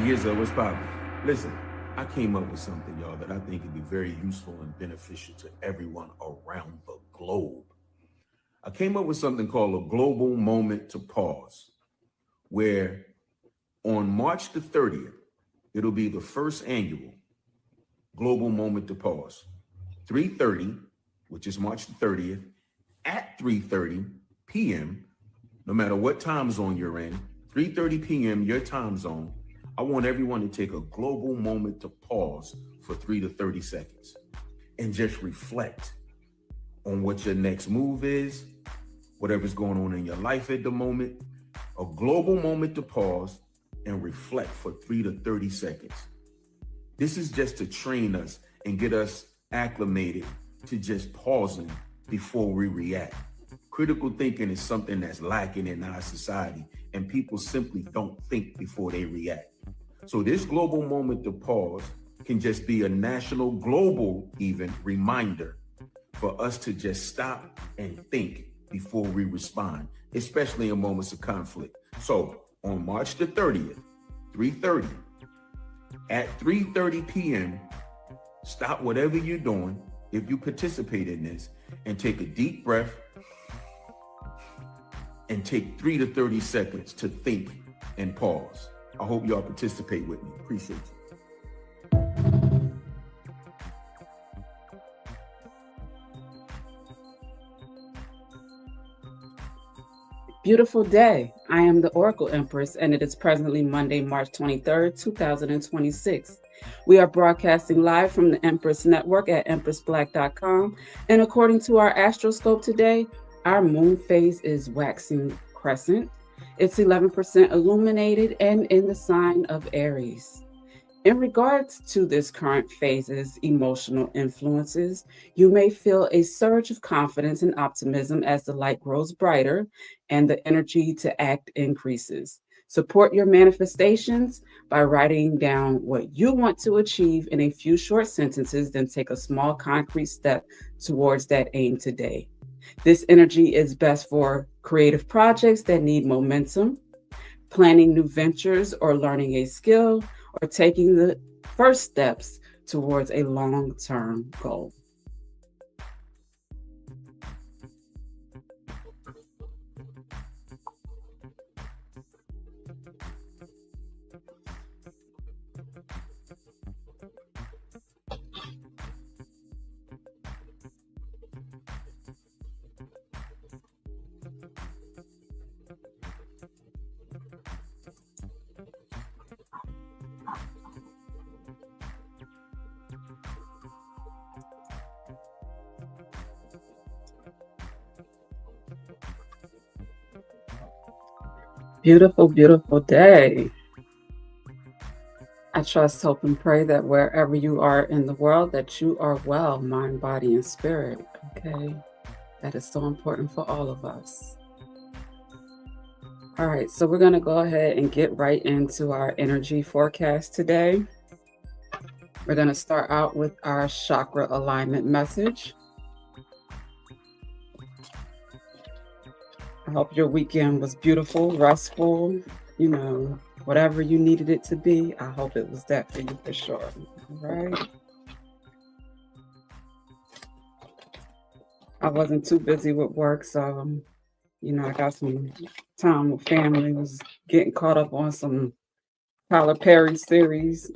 Years of what's poppin'. Listen, I came up with something, y'all, that I think would be very useful and beneficial to everyone around the globe. I came up with something called a global moment to pause, where on March the 30th, it'll be the first annual global moment to pause. 3:30, which is March the 30th, at 3:30 p.m., no matter what time zone you're in, 3:30 p.m. your time zone, I want everyone to take a global moment to pause for 3 to 30 seconds and just reflect on what your next move is, whatever's going on in your life at the moment. A global moment to pause and reflect for 3 to 30 seconds. This is just to train us and get us acclimated to just pausing before we react. Critical thinking is something that's lacking in our society, and people simply don't think before they react. So this global moment to pause can just be a national, global even reminder for us to just stop and think before we respond, especially in moments of conflict. So on March the 30th, 3:30, at 3:30 p.m., stop whatever you're doing, if you participate in this, and take a deep breath and take 3 to 30 seconds to think and pause. I hope y'all participate with me. Appreciate you. Beautiful day. I am the Oracle Empress, and it is presently Monday, March 23rd, 2026. We are broadcasting live from the Empress Network at empressblack.com. And according to our astroscope today, our moon phase is waxing crescent. It's 11% illuminated and in the sign of Aries. In regards to this current phase's emotional influences, you may feel a surge of confidence and optimism as the light grows brighter and the energy to act increases. Support your manifestations by writing down what you want to achieve in a few short sentences, then take a small concrete step towards that aim today. This energy is best for creative projects that need momentum, planning new ventures or learning a skill, or taking the first steps towards a long-term goal. Beautiful, beautiful day. I trust, hope, and pray that wherever you are in the world, that you are well, mind, body, and spirit. Okay, that is so important for all of us. All right, so we're going to go ahead and get right into our energy forecast today. We're going to start out with our chakra alignment message. I hope your weekend was beautiful, restful, whatever you needed it to be. I hope it was that for you for sure. All right. I wasn't too busy with work, so, I got some time with family, was getting caught up on some Tyler Perry series.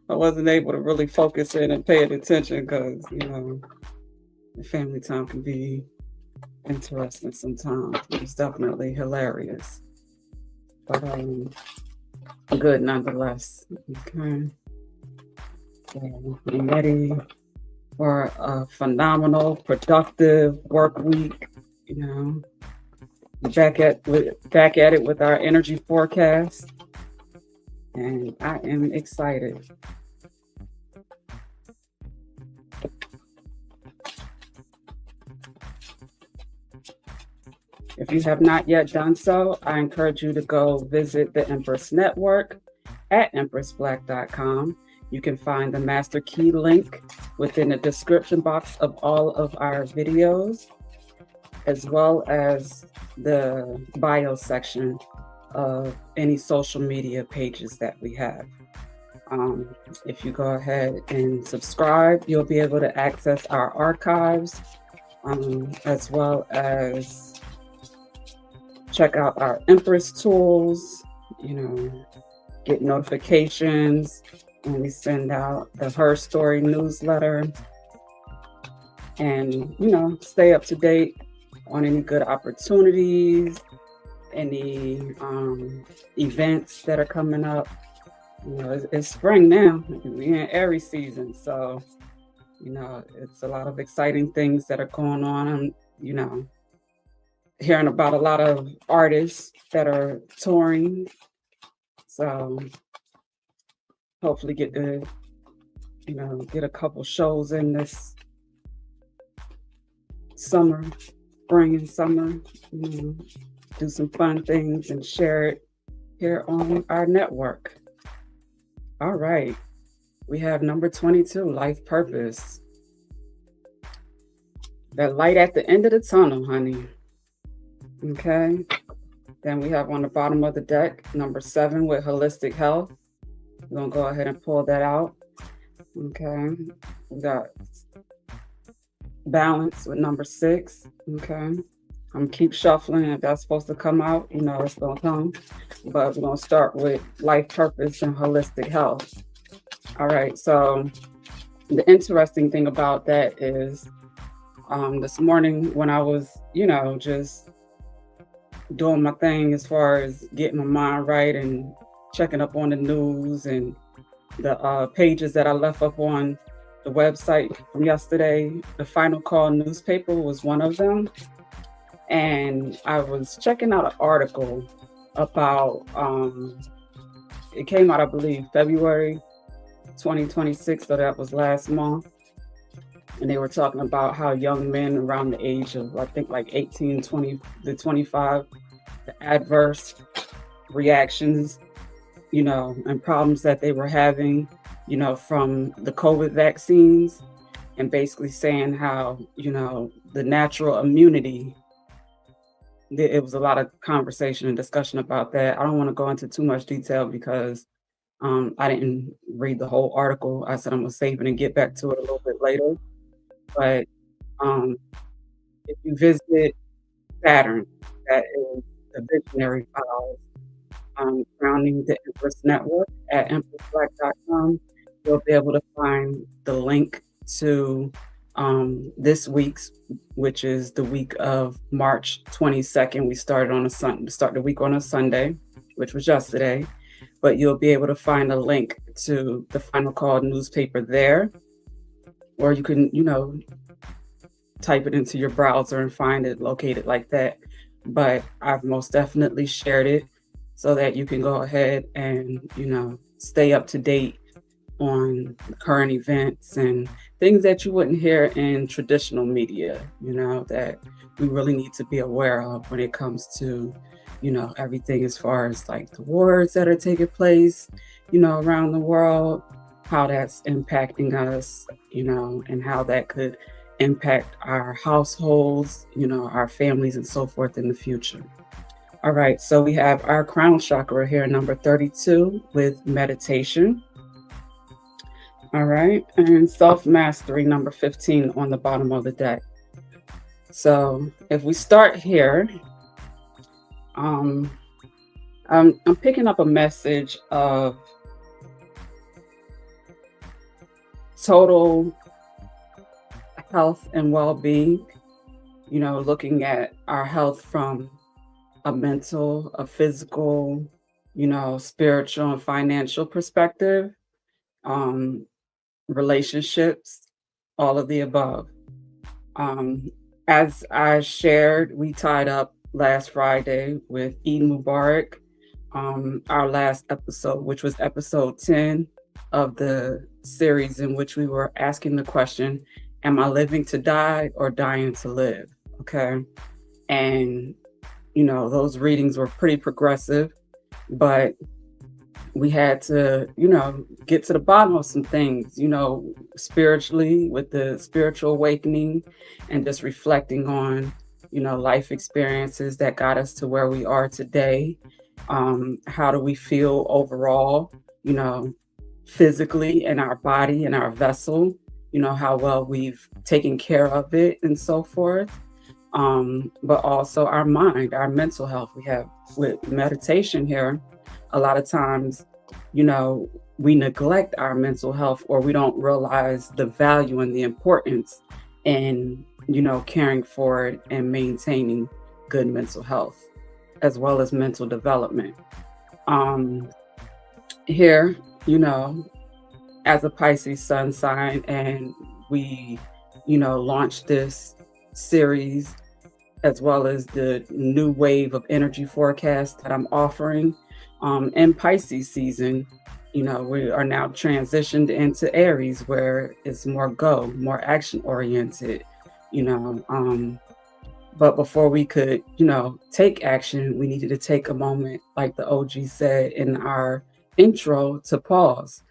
I wasn't able to really focus in and pay attention because, the family time can be interesting sometimes. It's definitely hilarious, but good nonetheless. Okay, so I'm ready for a phenomenal, productive work week. Back at it with our energy forecast, and I am excited. If you have not yet done so, I encourage you to go visit the Empress Network at empressblack.com. You can find the master key link within the description box of all of our videos, as well as the bio section of any social media pages that we have. If you go ahead and subscribe, you'll be able to access our archives, as well as check out our Empress tools, get notifications when we send out the Her Story newsletter, and, stay up to date on any good opportunities, any events that are coming up. It's spring now. We're in Aries season, so it's a lot of exciting things that are going on. I'm hearing about a lot of artists that are touring, so hopefully get to get a couple shows in this summer, spring and summer. Do some fun things and share it here on our network. All right. We have number 22, life purpose. That light at the end of the tunnel, honey. Okay. Then we have on the bottom of the deck, number 7 with holistic health. We're going to go ahead and pull that out. Okay. We got balance with number 6. Okay. I'm keep shuffling. If that's supposed to come out, it's going to come. But we're going to start with life purpose and holistic health. All right. So the interesting thing about that is this morning when I was, just doing my thing as far as getting my mind right and checking up on the news and the pages that I left up on the website from yesterday, the Final Call newspaper was one of them. And I was checking out an article about, it came out, I believe, February 2026, so that was last month. And they were talking about how young men around the age of, I think, like 18, 20 to 25, the adverse reactions, and problems that they were having, from the COVID vaccines, and basically saying how, the natural immunity. It was a lot of conversation and discussion about that. I don't want to go into too much detail because I didn't read the whole article. I said I'm going to save it and get back to it a little bit later. But if you visit Saturn, that is the visionary files surrounding the Empress Network at empressblack.com, you'll be able to find the link to this week's, which is the week of March 22nd. We start the week on a Sunday, which was yesterday, but you'll be able to find a link to the Final Call newspaper there, or you can, type it into your browser and find it located like that. But I've most definitely shared it so that you can go ahead and, stay up to date on current events and things that you wouldn't hear in traditional media, that we really need to be aware of when it comes to, everything as far as like the wars that are taking place, around the world, how that's impacting us, and how that could impact our households, our families and so forth in the future. All right, so we have our crown chakra here, number 32, with meditation. All right, and self-mastery, number 15 on the bottom of the deck. So if we start here, I'm picking up a message of total health and well-being, looking at our health from a mental, a physical, spiritual and financial perspective, relationships, all of the above. As I shared, we tied up last Friday with Eid Mubarak, our last episode, which was episode 10 of the series, in which we were asking the question, am I living to die or dying to live? Okay. And, those readings were pretty progressive, but we had to, get to the bottom of some things, spiritually, with the spiritual awakening and just reflecting on, life experiences that got us to where we are today. How do we feel overall, you know, physically in our body and our vessel, how well we've taken care of it and so forth. But also our mind, our mental health. We have with meditation here, a lot of times, you know, we neglect our mental health or we don't realize the value and the importance in, caring for it and maintaining good mental health as well as mental development. Um, Here, you know, as a Pisces sun sign, and we, launched this series as well as the new wave of energy forecast that I'm offering in Pisces season. We are now transitioned into Aries, where it's more go, more action oriented. You know, but before we could, take action, we needed to take a moment, like the OG said in our intro, to pause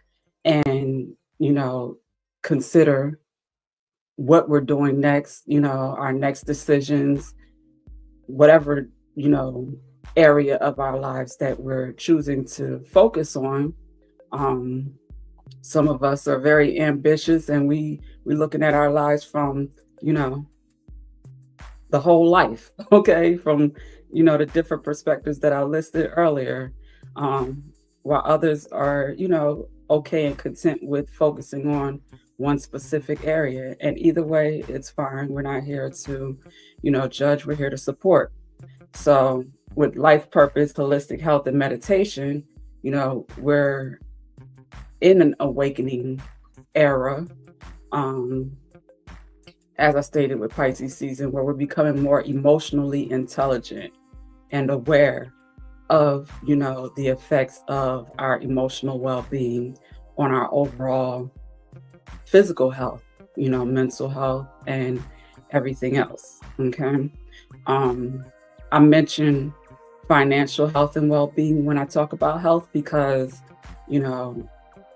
and, consider what we're doing next, our next decisions, whatever, you know, area of our lives that we're choosing to focus on. Um, some of us are very ambitious and we're looking at our lives from, you know, the whole life, okay, from, the different perspectives that I listed earlier. Um, while others are, okay and content with focusing on one specific area. And either way, it's fine. We're not here to, judge, we're here to support. So, with life purpose, holistic health, and meditation, we're in an awakening era. Um, as I stated with Pisces season, where we're becoming more emotionally intelligent and aware of, the effects of our emotional well-being on our overall physical health, mental health, and everything else. Okay. Um, I mention financial health and well-being when I talk about health because, you know,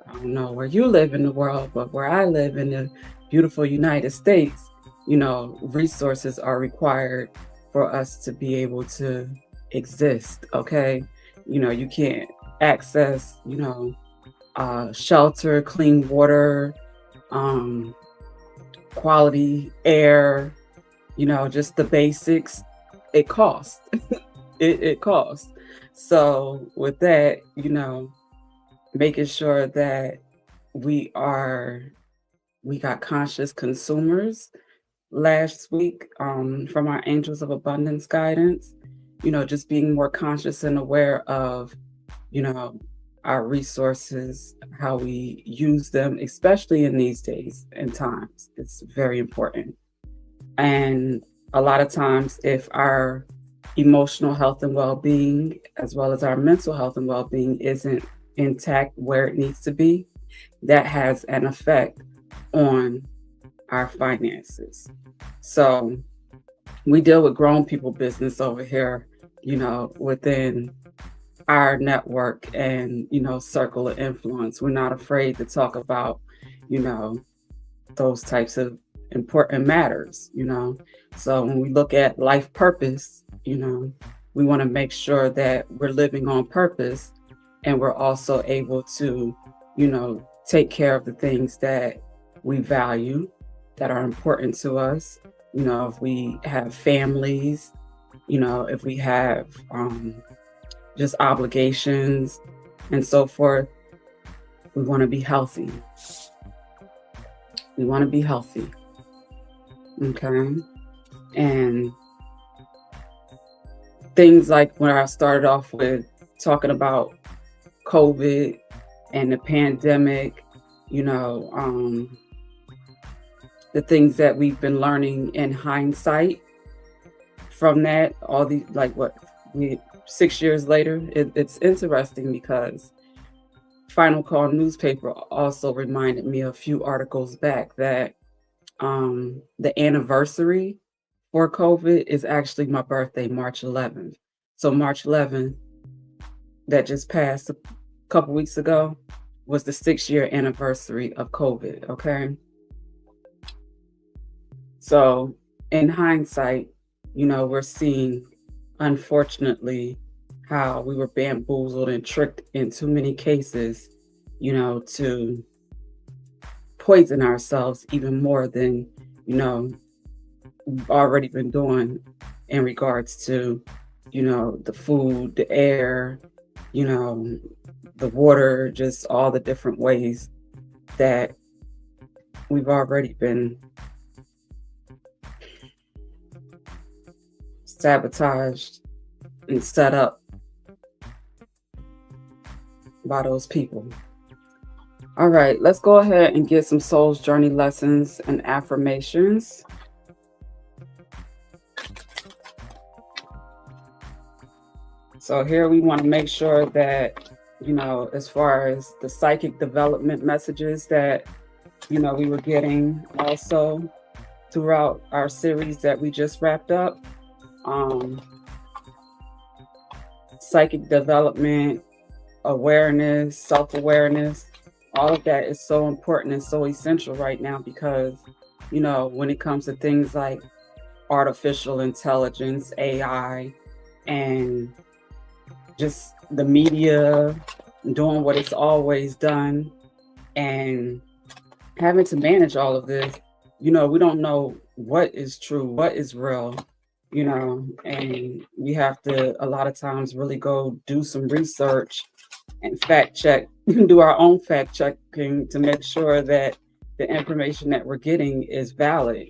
I don't know where you live in the world, but where I live in the beautiful United States, resources are required for us to be able to exist. Okay. You can't access, shelter, clean water, um, quality air, just the basics. It costs. It costs. So with that, making sure that we are we got conscious consumers last week from our Angels of Abundance guidance, just being more conscious and aware of, you know, our resources, how we use them, especially in these days and times. It's very important. And a lot of times, if our emotional health and well being, as well as our mental health and well being, isn't intact where it needs to be, that has an effect on our finances. So we deal with grown people business over here, within our network and, circle of influence. We're not afraid to talk about, you know, those types of important matters. So when we look at life purpose, we want to make sure that we're living on purpose and we're also able to, take care of the things that we value, that are important to us. If we have families, if we have just obligations and so forth, we want to be healthy. We want to be healthy. Okay. And things like when I started off with talking about COVID and the pandemic, the things that we've been learning in hindsight from that, all these, like what, 6 years later, it's interesting because Final Call newspaper also reminded me a few articles back that the anniversary for COVID is actually my birthday, March 11th. So March 11th, that just passed a couple weeks ago, was the 6-year anniversary of COVID. Okay. So in hindsight, we're seeing, unfortunately, how we were bamboozled and tricked in too many cases, to poison ourselves even more than, we've already been doing in regards to, the food, the air, you know, the water, just all the different ways that we've already been sabotaged and set up by those people. All right, let's go ahead and get some Soul's Journey lessons and affirmations. So here we want to make sure that, as far as the psychic development messages that, we were getting also throughout our series that we just wrapped up. Psychic development, awareness, self-awareness, all of that is so important and so essential right now because, when it comes to things like artificial intelligence, AI, and just the media doing what it's always done and having to manage all of this, we don't know what is true, what is real, and we have to a lot of times really go do some research and fact check, do our own fact checking to make sure that the information that we're getting is valid.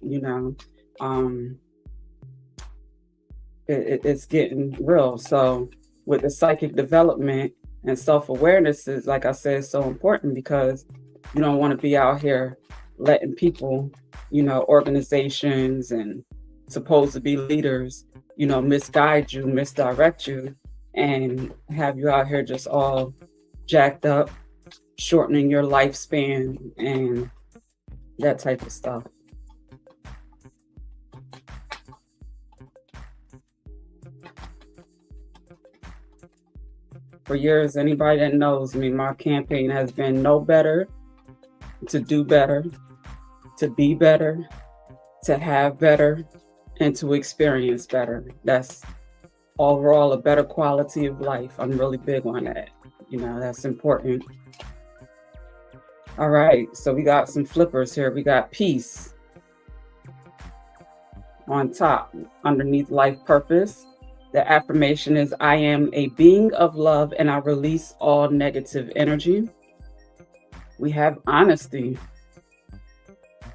It's getting real. So with the psychic development and self-awareness is, like I said, so important because you don't want to be out here letting people, organizations and supposed to be leaders, misguide you, misdirect you, and have you out here just all jacked up, shortening your lifespan and that type of stuff. For years, anybody that knows me, my campaign has been know better, to do better, to be better, to have better, and to experience better. That's overall a better quality of life. I'm really big on that. That's important. All right, so we got some flippers here. We got peace on top, underneath life purpose. The affirmation is, I am a being of love and I release all negative energy. We have honesty.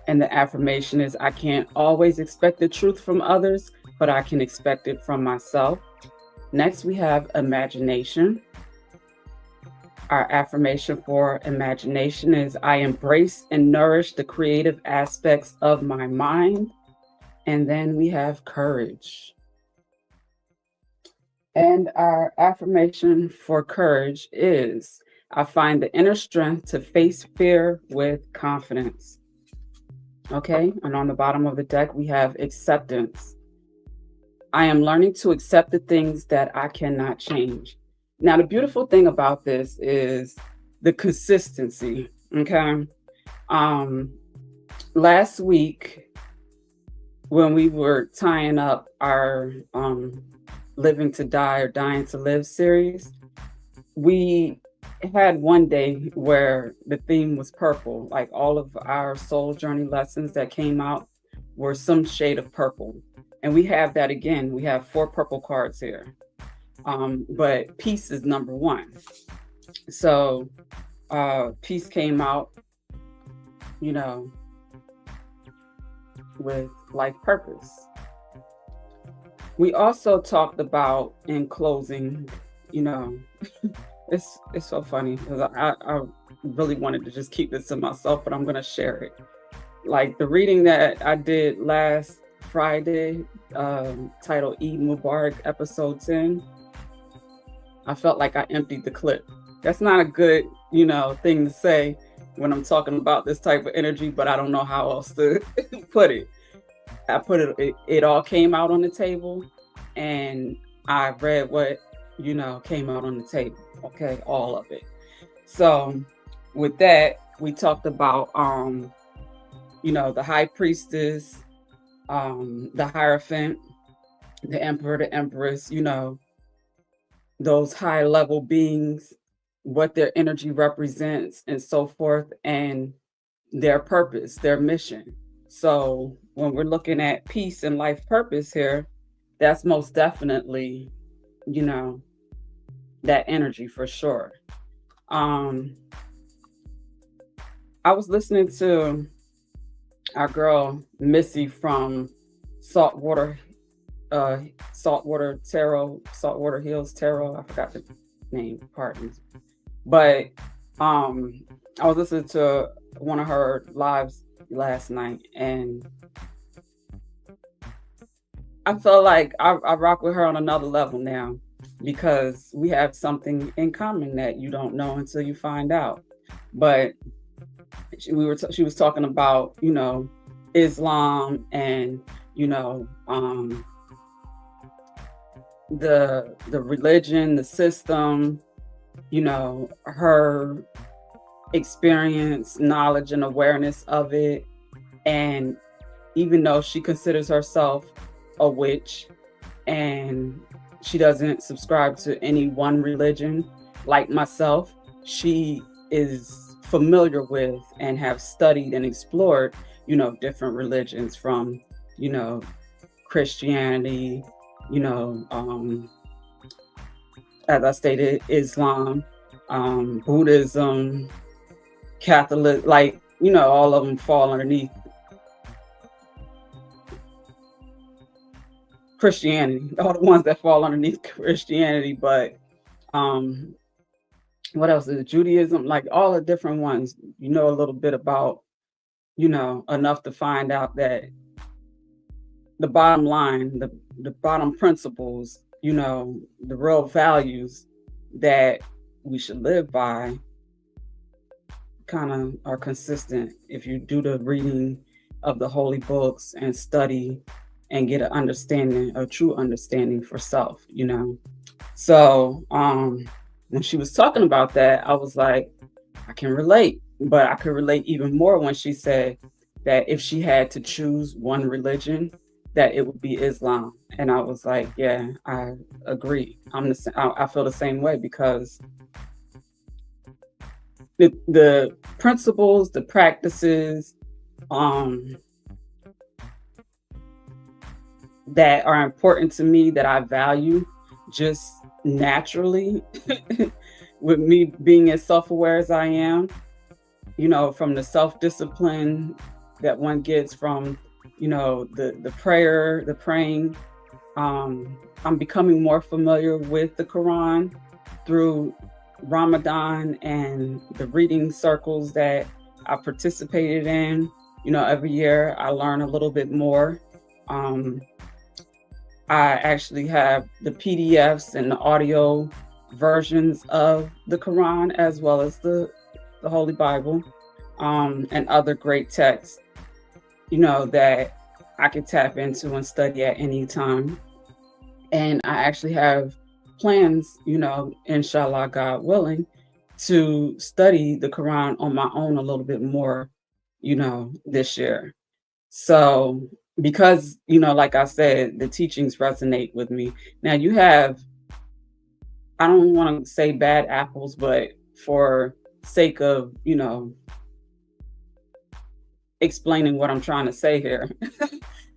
And the affirmation is, I can't always expect the truth from others, but I can expect it from myself. Next, we have imagination. Our affirmation for imagination is, I embrace and nourish the creative aspects of my mind. And then we have courage. And our affirmation for courage is, I find the inner strength to face fear with confidence. Okay, and on the bottom of the deck, we have acceptance. I am learning to accept the things that I cannot change. Now, the beautiful thing about this is the consistency, okay? Last week, when we were tying up our Living to Die or Dying to Live series, we had one day where the theme was purple. Like all of our soul journey lessons that came out were some shade of purple. And we have that again. We have 4 purple cards here. But peace is number 1. So peace came out, with life purpose. We also talked about, in closing, it's so funny because I really wanted to just keep this to myself, but I'm going to share it. Like the reading that I did last Friday, titled Eid Mubarak, episode 10, I felt like I emptied the clip. That's not a good, thing to say when I'm talking about this type of energy, but I don't know how else to put it. I put it all came out on the table, and I read what, came out on the table. Okay, all of it. So with that, we talked about, the high priestess, the Hierophant, the emperor, the empress, those high level beings, what their energy represents, and so forth, and their purpose, their mission. So when we're looking at peace and life purpose here, that's most definitely, you know, that energy for sure. Um, I was listening to our girl Missy from Saltwater, uh, Saltwater Hills Tarot. I forgot the name, pardon. But um, I was listening to one of her lives last night, and I feel like I rock with her on another level now because we have something in common that you don't know until you find out. But she was talking about, you know, Islam and, you know, the religion, the system, you know, her experience, knowledge, and awareness of it. And even though she considers herself a witch and she doesn't subscribe to any one religion like myself, she is familiar with and have studied and explored, you know, different religions from, you know, Christianity, you know, as I stated, Islam, Buddhism, Catholic, like, you know, all of them fall underneath Christianity, all the ones that fall underneath Christianity. But um, what else is it? Judaism, like all the different ones, you know, a little bit about, you know, enough to find out that the bottom line, the bottom principles, you know, the real values that we should live by kind of are consistent if you do the reading of the holy books and study and get an understanding, a true understanding for self, you know. So when she was talking about that, I was like, I can relate, but I could relate even more when she said that if she had to choose one religion, that it would be Islam. And I was like, yeah, I agree. I feel the same way because the principles, the practices, um, that are important to me, that I value just naturally, with me being as self-aware as I am, you know, from the self-discipline that one gets from, you know, the prayer, the praying. I'm becoming more familiar with the Quran through Ramadan and the reading circles that I participated in. You know, every year I learn a little bit more. Um, I actually have the PDFs and the audio versions of the Quran as well as the Holy Bible, and other great texts, you know, that I can tap into and study at any time. And I actually have plans, you know, inshallah, God willing, to study the Quran on my own a little bit more, you know, this year. So, because, you know, like I said, the teachings resonate with me. Now, you have, I don't want to say bad apples, but for sake of, you know, explaining what I'm trying to say here,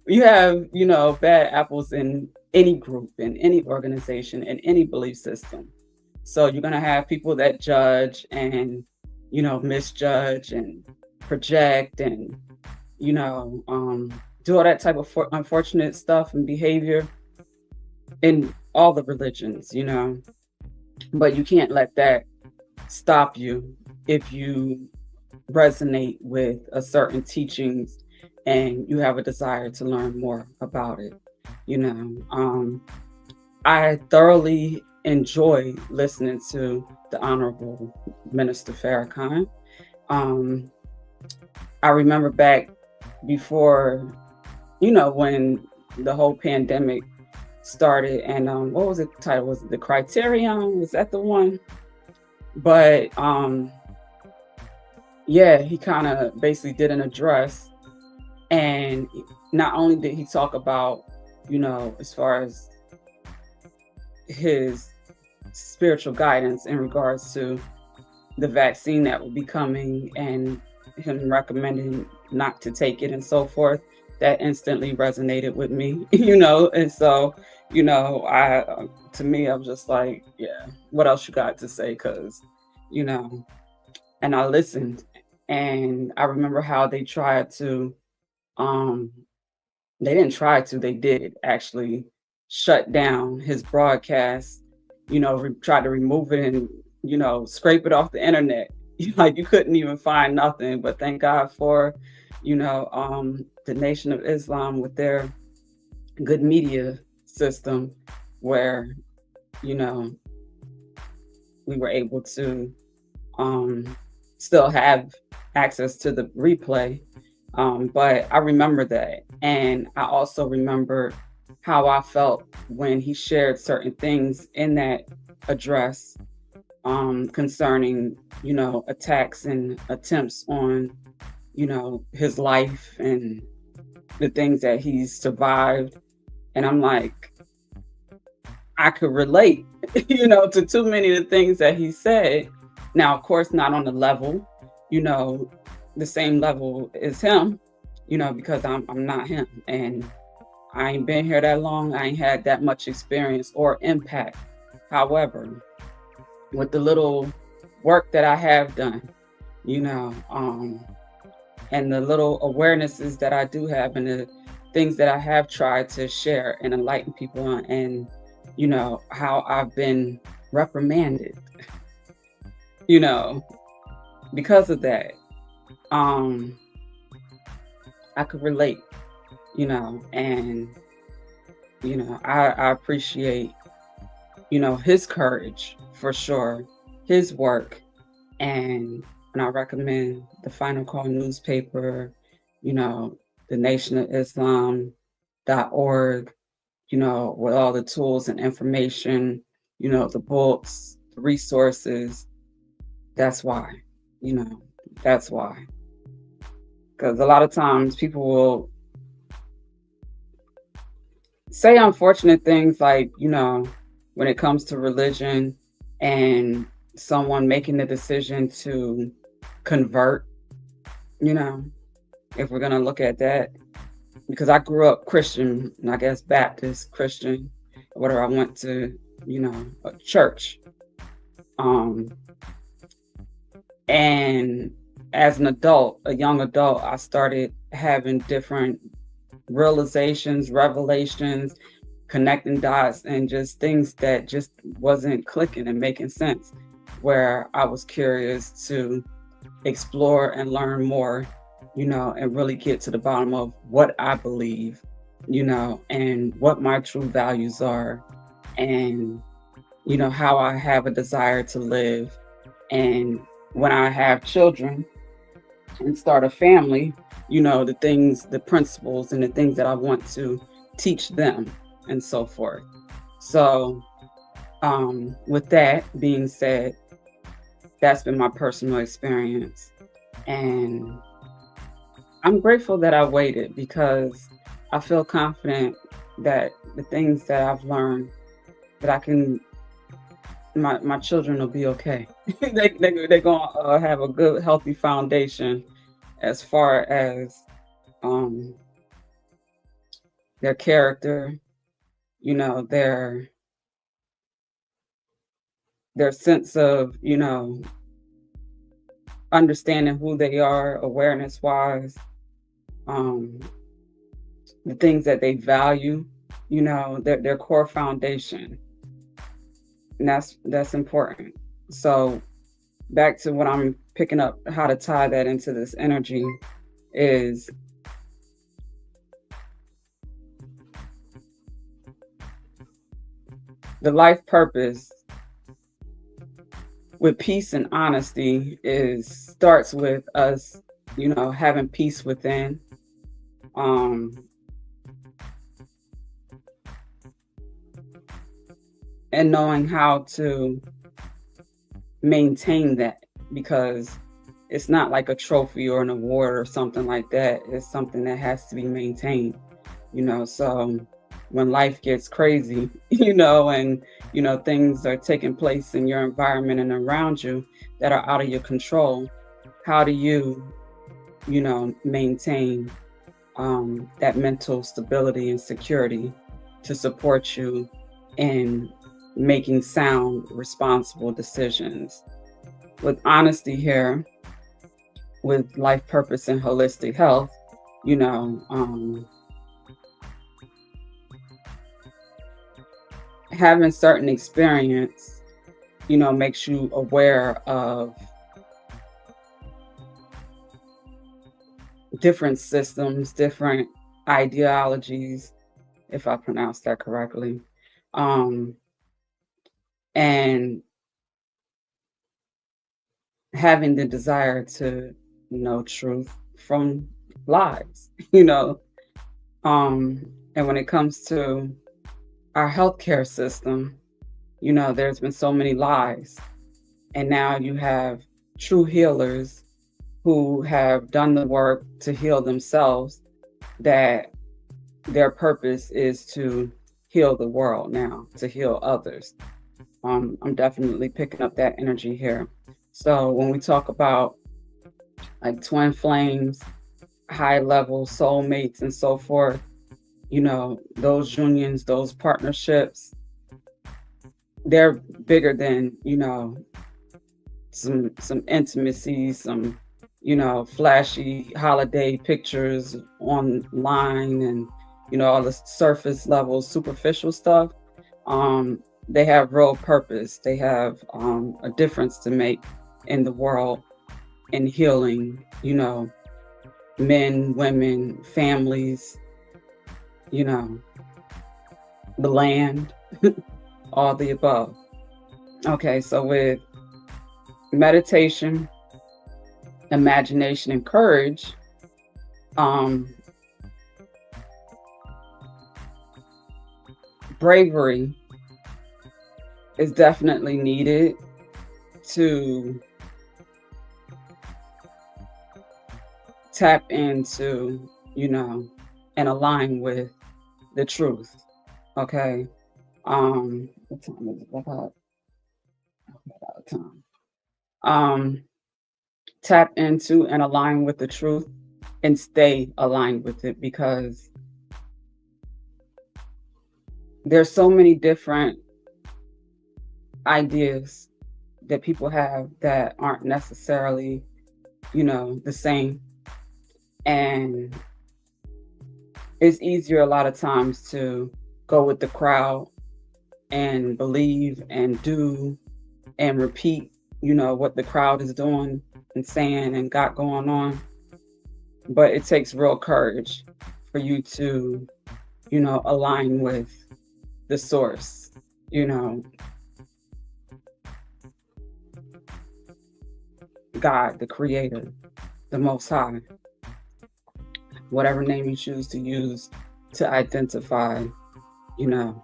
you have, you know, bad apples in any group, in any organization, in any belief system. So you're going to have people that judge and, you know, misjudge and project and, you know, do all that type of unfortunate stuff and behavior in all the religions, you know. But you can't let that stop you if you resonate with a certain teachings and you have a desire to learn more about it, you know. I thoroughly enjoy listening to the Honorable Minister Farrakhan. um, I remember back before, you know, when the whole pandemic started, and what was it title, was it the Criterion, was that the one? But yeah, he kind of basically did an address, and not only did he talk about, you know, as far as his spiritual guidance in regards to the vaccine that will be coming and him recommending not to take it and so forth. That instantly resonated with me, and so, I to me, I'm just like, yeah, what else you got to say? Because, you know, and I listened, and I remember how um, they didn't try to, they did actually shut down his broadcast, try to remove it and, scrape it off the internet. Like you couldn't even find nothing. But thank God for, the Nation of Islam with their good media system where, you know, we were able to um, still have access to the replay. But I remember that. And I also remember how I felt when he shared certain things in that address concerning, attacks and attempts on, his life and the things that he's survived. And I'm like, I could relate, to too many of the things that he said. Now, of course, not on the level, you know, the same level as him, because I'm not him. And I ain't been here that long. I ain't had that much experience or impact. However, with the little work that I have done, you know, and the little awarenesses that I do have and the things that I have tried to share and enlighten people on, and, how I've been reprimanded, you know, because of that, um, I could relate, and, I appreciate, his courage for sure, his work. And I recommend the Final Call newspaper, the Nation of Islam.org, with all the tools and information, the books, the resources. That's why, you know, that's why. Because a lot of times people will say unfortunate things like, when it comes to religion and someone making the decision to convert, you know, if we're going to look at that. Because I grew up Christian, and I guess Baptist, Christian, whatever. I went to, a church. And as an adult, a young adult, I started having different realizations, revelations, connecting dots, and just things that just wasn't clicking and making sense, where I was curious to explore and learn more, and really get to the bottom of what I believe, and what my true values are, and, how I have a desire to live. And when I have children and start a family, the things, the principles, and the things that I want to teach them and so forth. So, with that being said, that's been my personal experience. And I'm grateful that I waited, because I feel confident that the things that I've learned, that my children will be okay. They're going to have a good, healthy foundation as far as their character, their sense of, understanding who they are, awareness wise, the things that they value, their core foundation. And that's important. So back to what I'm picking up, how to tie that into this energy is the life purpose with peace and honesty starts with us, having peace within, and knowing how to maintain that, because it's not like a trophy or an award or something like that. It's something that has to be maintained, so when life gets crazy, and things are taking place in your environment and around you that are out of your control, how do you maintain that mental stability and security to support you in making sound, responsible decisions with honesty here, with life purpose and holistic health? You know, having certain experience, makes you aware of different systems, different ideologies, if I pronounced that correctly, um, and having the desire to know truth from lies, and when it comes to our healthcare system, there's been so many lies, and now you have true healers who have done the work to heal themselves, that their purpose is to heal the world now, to heal others. I'm definitely picking up that energy here. So when we talk about like twin flames, high level soulmates, and so forth, those unions, those partnerships, they're bigger than, some intimacy, some, flashy holiday pictures online, and, all the surface level, superficial stuff. They have real purpose. They have a difference to make in the world, in healing, men, women, families, the land, all the above. Okay, so with meditation, imagination, and courage, bravery is definitely needed to tap into, and align with the truth. Okay. What time is it? About out of time. Tap into and align with the truth and stay aligned with it, because there's so many different ideas that people have that aren't necessarily, the same. And it's easier a lot of times to go with the crowd and believe and do and repeat, what the crowd is doing and saying and got going on. But it takes real courage for you to, align with the source, God, the creator, the most high, whatever name you choose to use to identify, the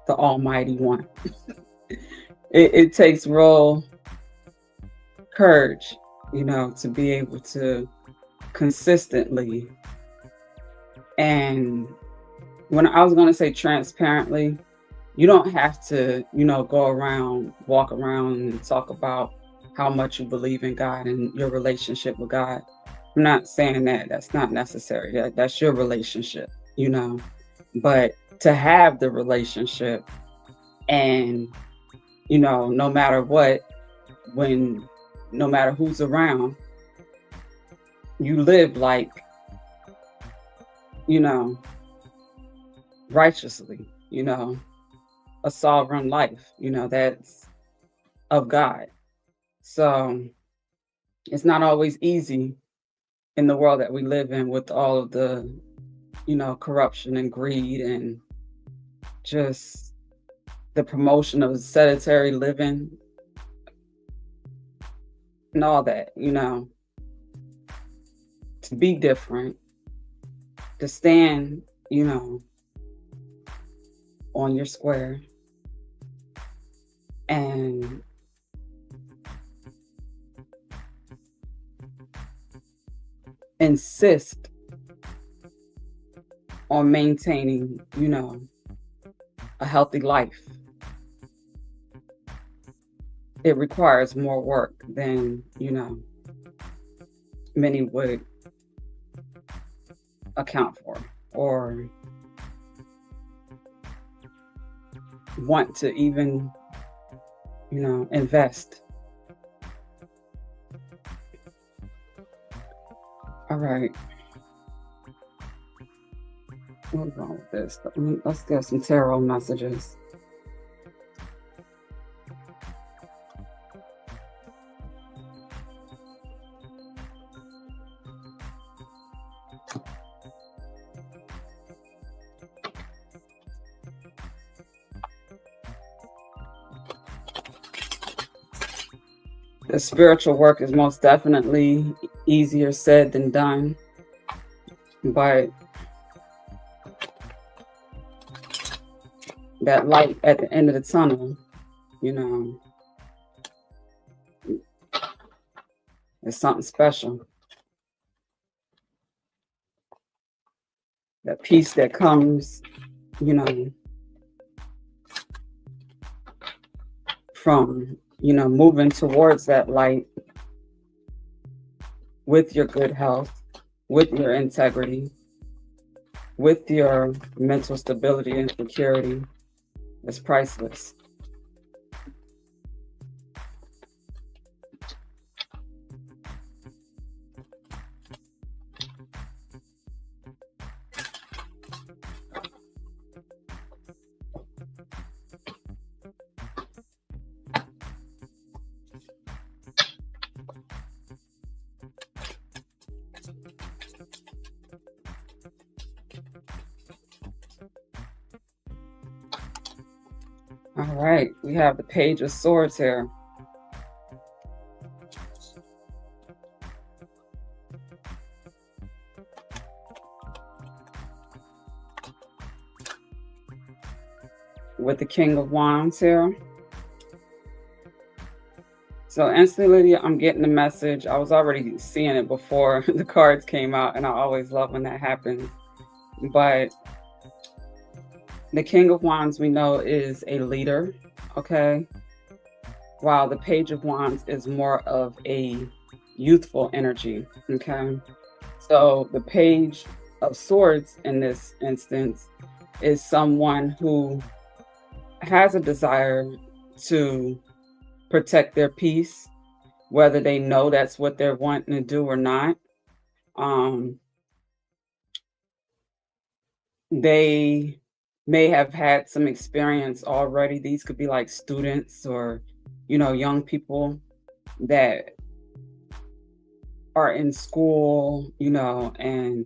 almighty one. It takes real courage, to be able to consistently, and when I was going to say transparently, you don't have to, walk around and talk about how much you believe in God and your relationship with God. I'm not saying that that's not necessary. That's your relationship, but to have the relationship, and, no matter what, no matter who's around, you live like, righteously, a sovereign life, that's of God. So it's not always easy in the world that we live in, with all of the, corruption and greed, and just the promotion of sedentary living and all that, to be different, to stand, on your square, and insist on maintaining, a healthy life. It requires more work than, many would account for or want to even, invest. All right. What's wrong with this? Let's get some tarot messages. The spiritual work is most definitely easier said than done, but that light at the end of the tunnel, is something special. That peace that comes, from, moving towards that light with your good health, with your integrity, with your mental stability and security is priceless. All right, we have the Page of Swords here. With the King of Wands here. So instantly I'm getting the message. I was already seeing it before the cards came out, and I always love when that happens. But the King of Wands, we know, is a leader, okay? While the Page of Wands is more of a youthful energy, okay? So the Page of Swords in this instance is someone who has a desire to protect their peace, whether they know that's what they're wanting to do or not. They may have had some experience already. These could be like students or, young people that are in school, and,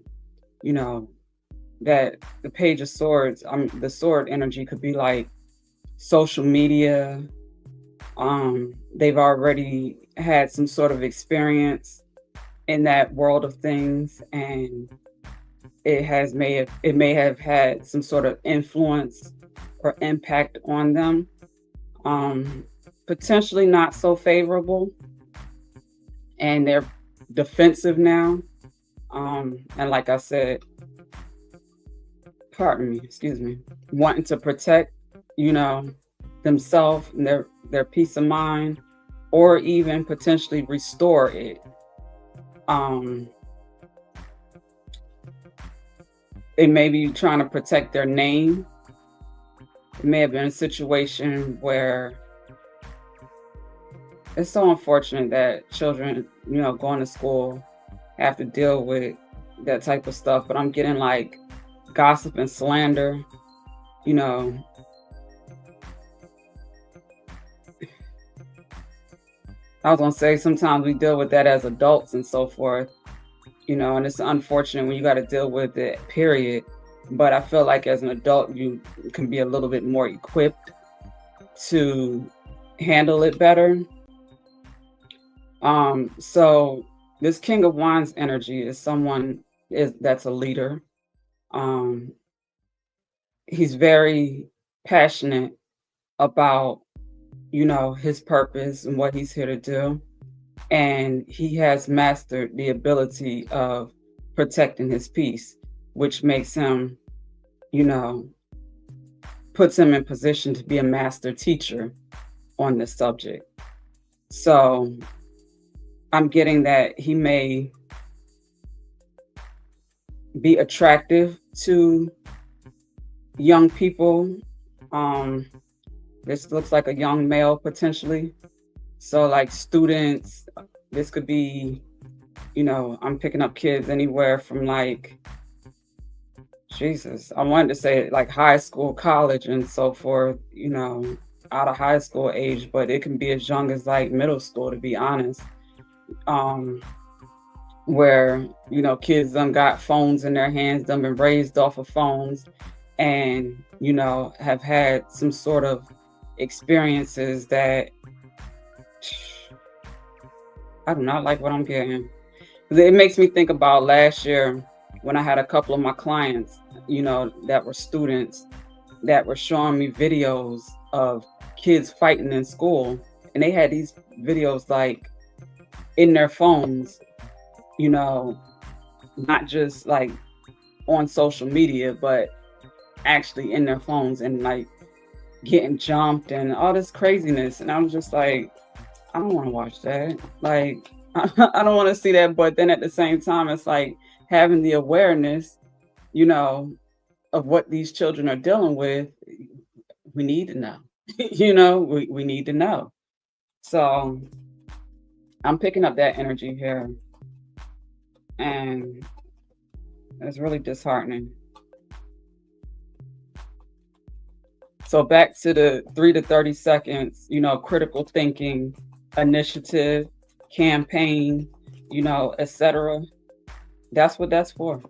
that the Page of Swords, the sword energy could be like social media. They've already had some sort of experience in that world of things, and it may have had some sort of influence or impact on them. Potentially not so favorable, and they're defensive now. And like I said, wanting to protect, themselves and their peace of mind, or even potentially restore it. They may be trying to protect their name. It may have been a situation where it's so unfortunate that children, going to school have to deal with that type of stuff. But I'm getting like gossip and slander, I was gonna say sometimes we deal with that as adults and so forth, and it's unfortunate when you got to deal with it, period. But I feel like as an adult, you can be a little bit more equipped to handle it better. So this King of Wands energy is someone that's a leader. He's very passionate about, his purpose and what he's here to do. And he has mastered the ability of protecting his peace, which makes him, puts him in position to be a master teacher on this subject. So I'm getting that he may be attractive to young people. This looks like a young male potentially. So like students, this could be, I'm picking up kids anywhere from like, Jesus, I wanted to say like high school, college, and so forth, out of high school age, but it can be as young as like middle school, to be honest. Um, where, kids done got phones in their hands, done been raised off of phones, and, have had some sort of experiences that I do not like what I'm getting. It makes me think about last year when I had a couple of my clients, that were students that were showing me videos of kids fighting in school. And they had these videos like in their phones, not just like on social media, but actually in their phones and like getting jumped and all this craziness. And I was just like, I don't want to watch that. Like, I don't want to see that. But then at the same time, it's like having the awareness, of what these children are dealing with. We need to know, we need to know. So I'm picking up that energy here. And it's really disheartening. So back to the 3 to 30 seconds, critical thinking, initiative, campaign, etc. That's what that's for.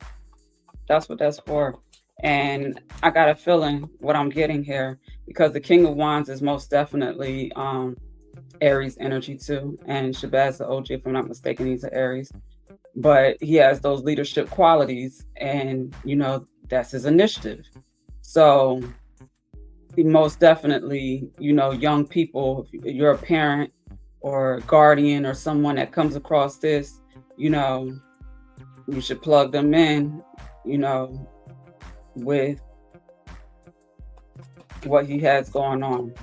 That's what that's for. And I got a feeling what I'm getting here, because the King of Wands is most definitely Aries energy too. And Shabazz the OG, if I'm not mistaken, he's an Aries. But he has those leadership qualities, and that's his initiative. So most definitely, young people, if you're a parent or guardian or someone that comes across this, you should plug them in, with what he has going on.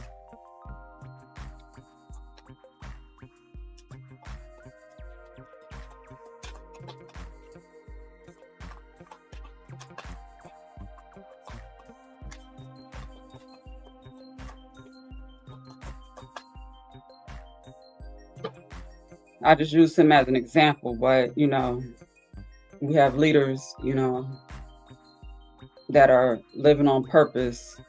I just use him as an example, but we have leaders, that are living on purpose,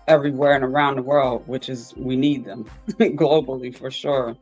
everywhere and around the world, which is, we need them globally for sure.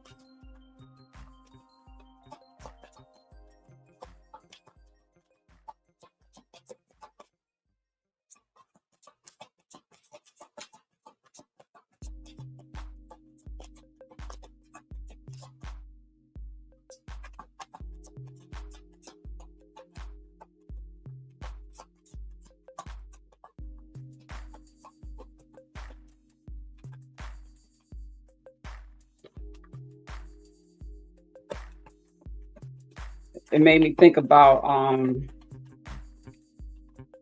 It made me think about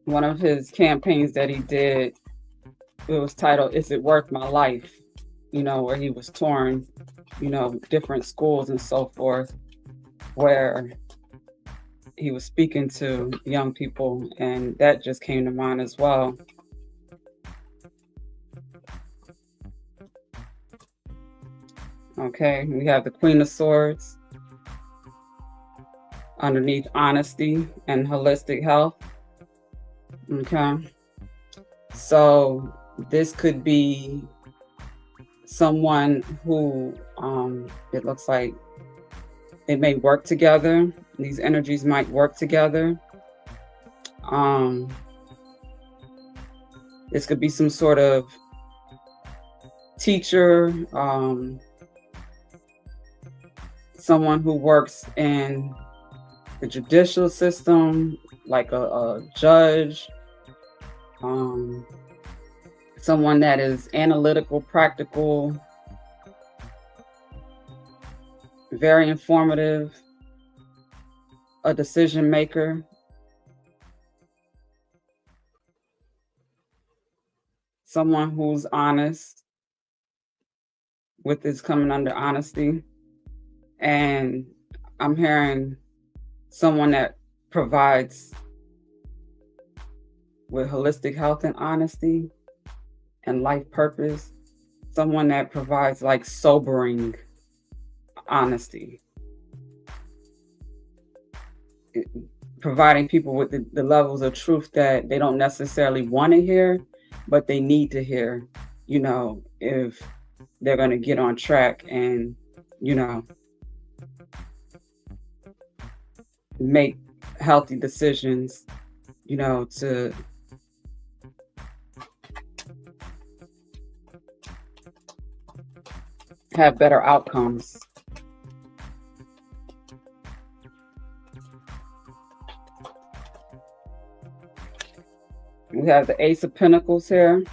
one of his campaigns that he did. It was titled "Is It Worth My Life?" Where he was touring, different schools and so forth, where he was speaking to young people, and that just came to mind as well. Okay, we have the Queen of Swords underneath honesty and holistic health. Okay, so this could be someone who it looks like it may work together. These energies might work together. This could be some sort of teacher, someone who works in the judicial system, like a judge, someone that is analytical, practical, very informative, a decision maker. someone who's honest, with this coming under honesty. And I'm hearing someone that provides with holistic health and honesty and life purpose, someone that provides like sobering honesty, providing people with the levels of truth that they don't necessarily want to hear, but they need to hear, if they're going to get on track and, make healthy decisions, to have better outcomes. We have the Ace of Pentacles here.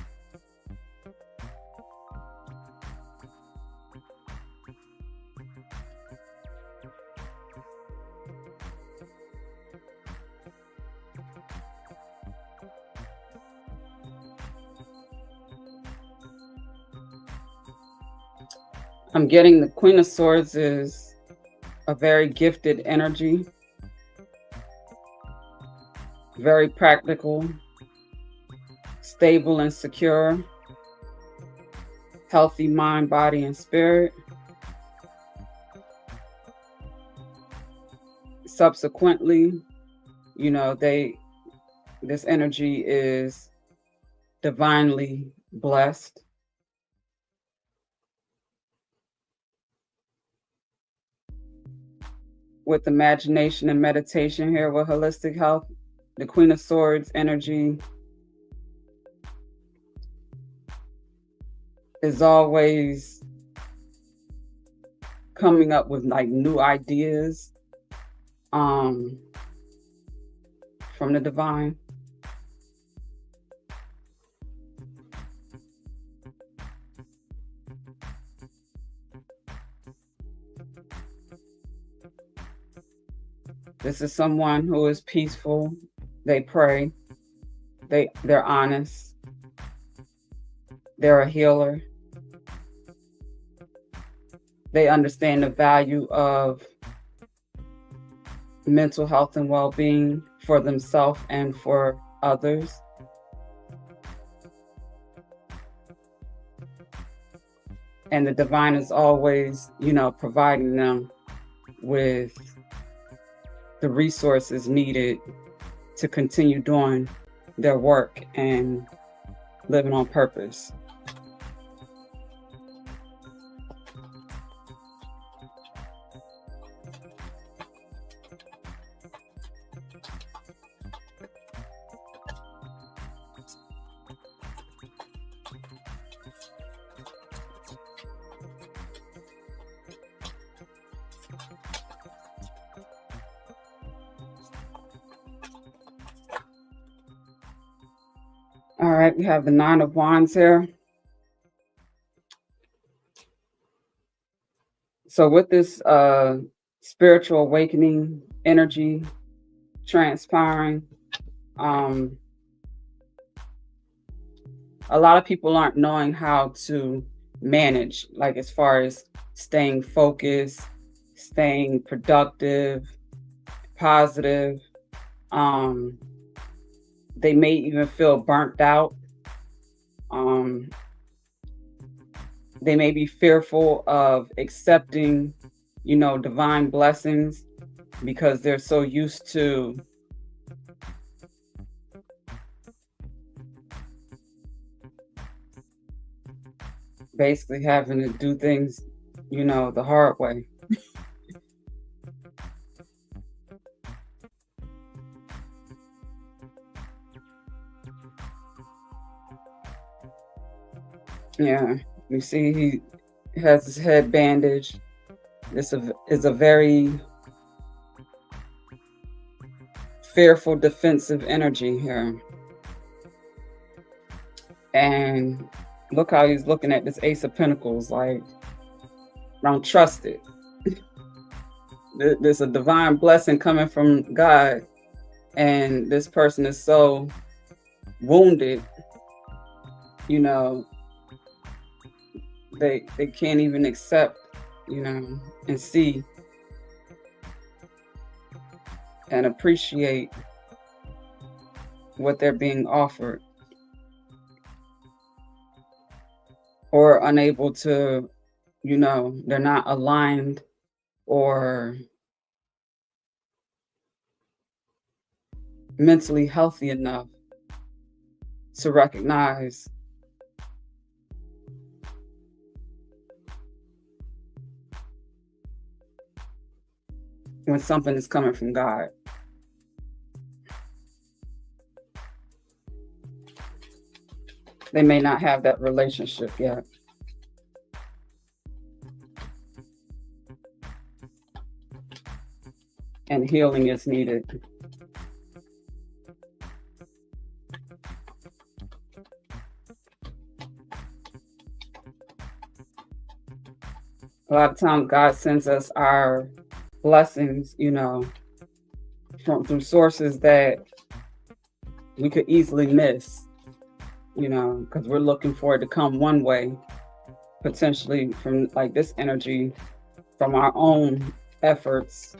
I'm getting the Queen of Swords is a very gifted energy, very practical, stable and secure, healthy mind, body, and spirit. Subsequently, this energy is divinely blessed. With imagination and meditation here with holistic health, the Queen of Swords energy is always coming up with like new ideas from the divine. This is someone who is peaceful. They pray. They're honest. They're a healer. They understand the value of mental health and well-being for themselves and for others. And the divine is always, providing them with the resources needed to continue doing their work and living on purpose. All right, we have the Nine of Wands here. So with this spiritual awakening energy transpiring, a lot of people aren't knowing how to manage, like as far as staying focused, staying productive, positive. They may even feel burnt out. They may be fearful of accepting, divine blessings because they're so used to basically having to do things, the hard way. Yeah, you see he has his head bandaged. This is a very fearful, defensive energy here. And look how he's looking at this Ace of Pentacles, like, I don't trust it. There's a divine blessing coming from God, and this person is so wounded, you know, they can't even accept, and see and appreciate what they're being offered, or unable to, they're not aligned or mentally healthy enough to recognize when something is coming from God. They may not have that relationship yet. And healing is needed. A lot of times God sends us our blessings, through sources that we could easily miss, because we're looking for it to come one way, potentially from like this energy, from our own efforts,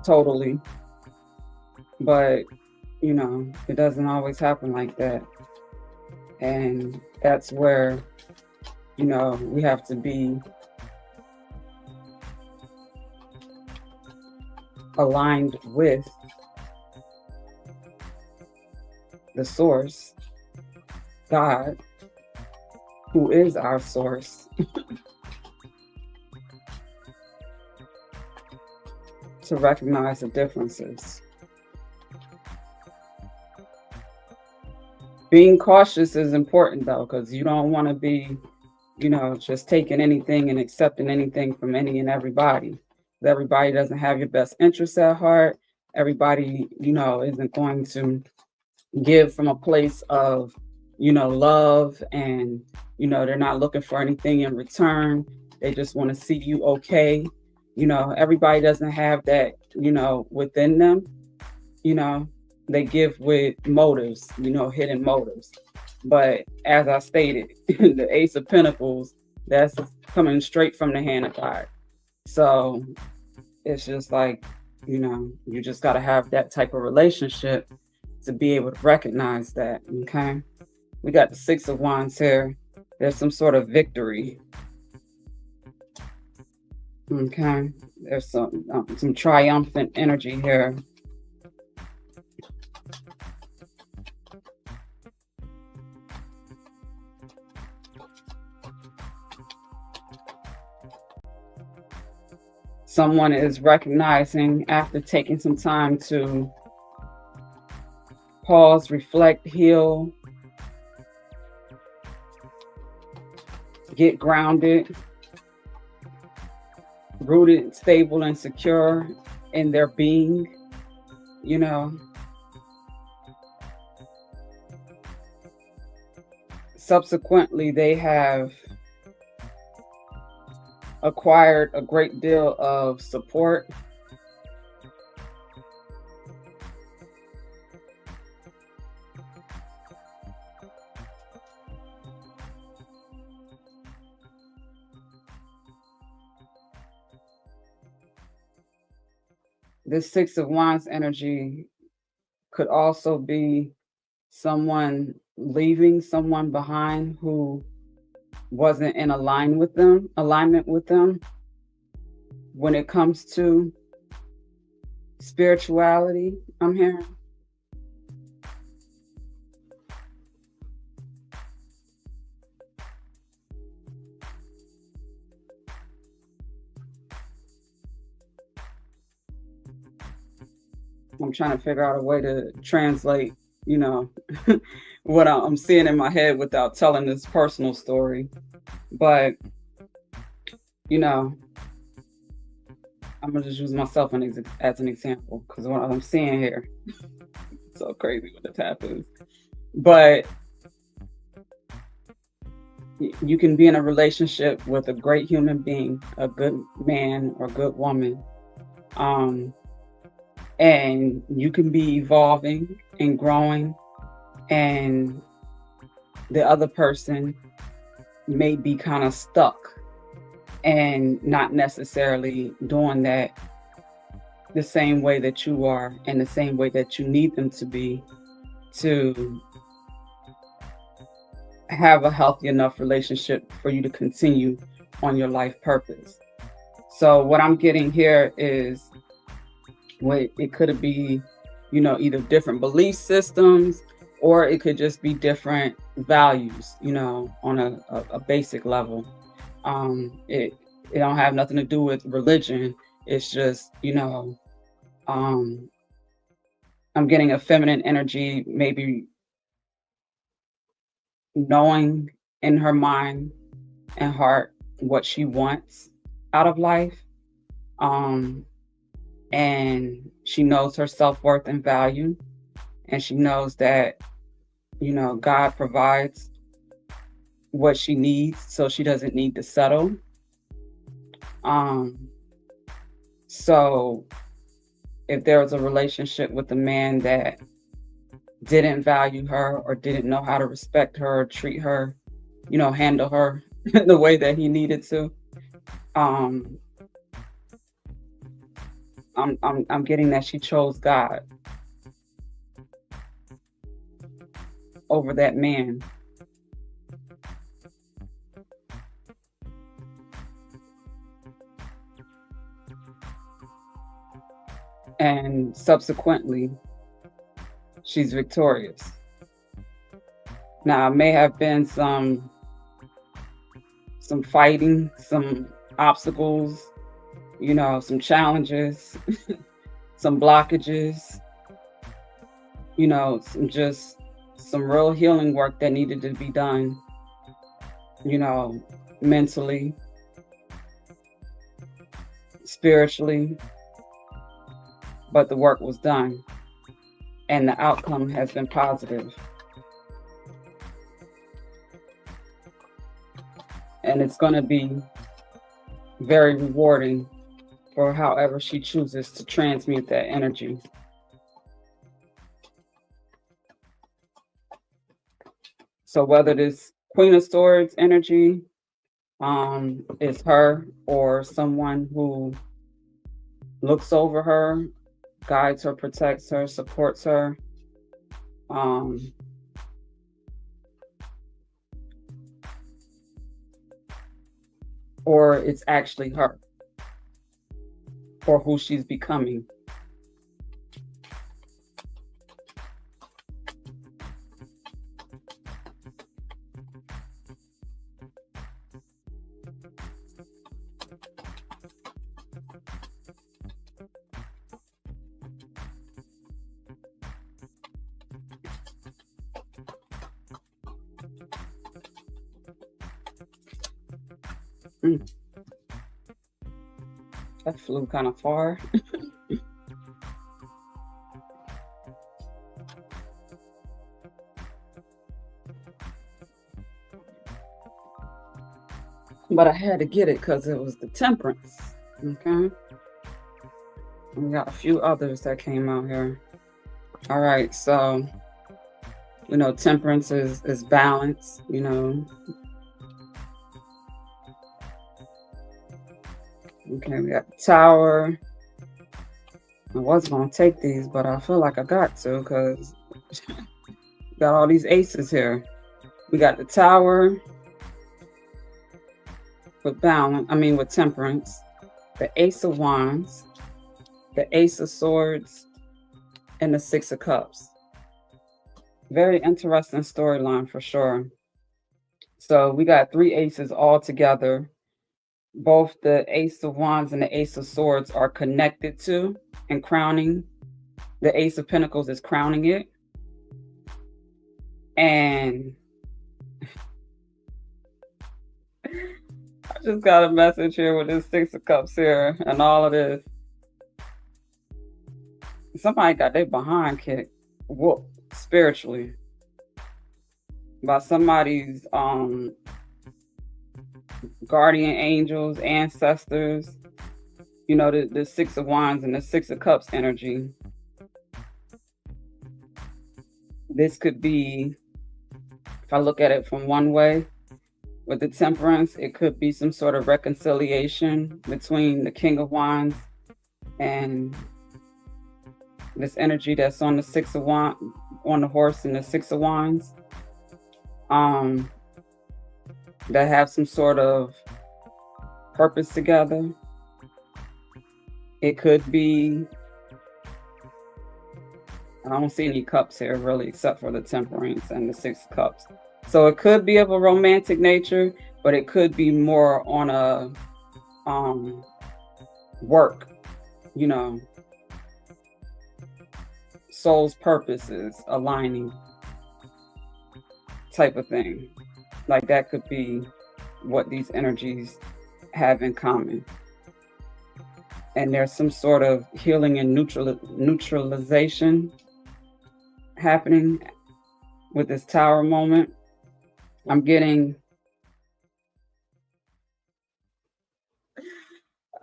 totally. But, it doesn't always happen like that. And that's where, we have to be aligned with the source, God, who is our source, to recognize the differences. Being cautious is important though, because you don't want to be, just taking anything and accepting anything from any and everybody. Everybody doesn't have your best interests at heart. Everybody, isn't going to give from a place of, love, and, they're not looking for anything in return. They just want to see you okay. Everybody doesn't have that, within them. They give with motives, hidden motives. But as I stated, the Ace of Pentacles, that's coming straight from the hand of God. So it's just like, you just got to have that type of relationship to be able to recognize that. Okay. We got the Six of Wands here. There's some sort of victory. Okay. There's some triumphant energy here. Someone is recognizing, after taking some time to pause, reflect, heal, get grounded, rooted, stable, and secure in their being, Subsequently, they have acquired a great deal of support. This Six of Wands energy could also be someone leaving someone behind who wasn't in alignment with them when it comes to spirituality, I'm hearing. I'm trying to figure out a way to translate, what I'm seeing in my head without telling this personal story. But, I'm going to just use myself as an example, because what I'm seeing here, it's so crazy when this happens. But you can be in a relationship with a great human being, a good man or good woman, and you can be evolving and growing and the other person may be kind of stuck and not necessarily doing that the same way that you are and the same way that you need them to be to have a healthy enough relationship for you to continue on your life purpose. So what I'm getting here is what it could be, either different belief systems or it could just be different values, on a basic level. It don't have nothing to do with religion. It's just, um, I'm getting a feminine energy, maybe knowing in her mind and heart what she wants out of life. Um, and she knows her self-worth and value. And she knows that, God provides what she needs, so she doesn't need to settle. Um, so if there was a relationship with a man that didn't value her or didn't know how to respect her or treat her, handle her the way that he needed to, um, I'm getting that she chose God over that man. And subsequently, she's victorious. Now, it may have been some fighting, some obstacles, some challenges, some blockages, some real healing work that needed to be done, mentally, spiritually, but the work was done and the outcome has been positive. And it's going to be very rewarding for however she chooses to transmute that energy. So whether this Queen of Swords energy is her or someone who looks over her, guides her, protects her, supports her, or it's actually her or who she's becoming. That flew kind of far. But I had to get it because it was the Temperance. Okay. We got a few others that came out here. All right. So, Temperance is balance, Okay, we got the Tower. I was going to take these, but I feel like I got to because got all these aces here. We got the Tower with balance, with Temperance, the Ace of Wands, the Ace of Swords, and the Six of Cups. Very interesting storyline for sure. So we got three aces all together. Both the Ace of Wands and the Ace of Swords are connected to and crowning. The Ace of Pentacles is crowning it. And I just got a message here with this Six of Cups here and all of this. Somebody got their behind kicked, whooped spiritually by somebody's guardian angels, ancestors, the Six of Wands and the Six of Cups energy. This could be If I look at it from one way, with the Temperance, it could be some sort of reconciliation between the King of Wands and this energy that's on the Six of Wands, on the horse and the Six of Wands, um, that have some sort of purpose together. It could be, I don't see any cups here really, except for the Temperance and the Six of Cups. So it could be of a romantic nature, but it could be more on a work, you know, soul's purposes aligning type of thing. Like that could be what these energies have in common. And there's some sort of healing and neutralization happening with this Tower moment. I'm getting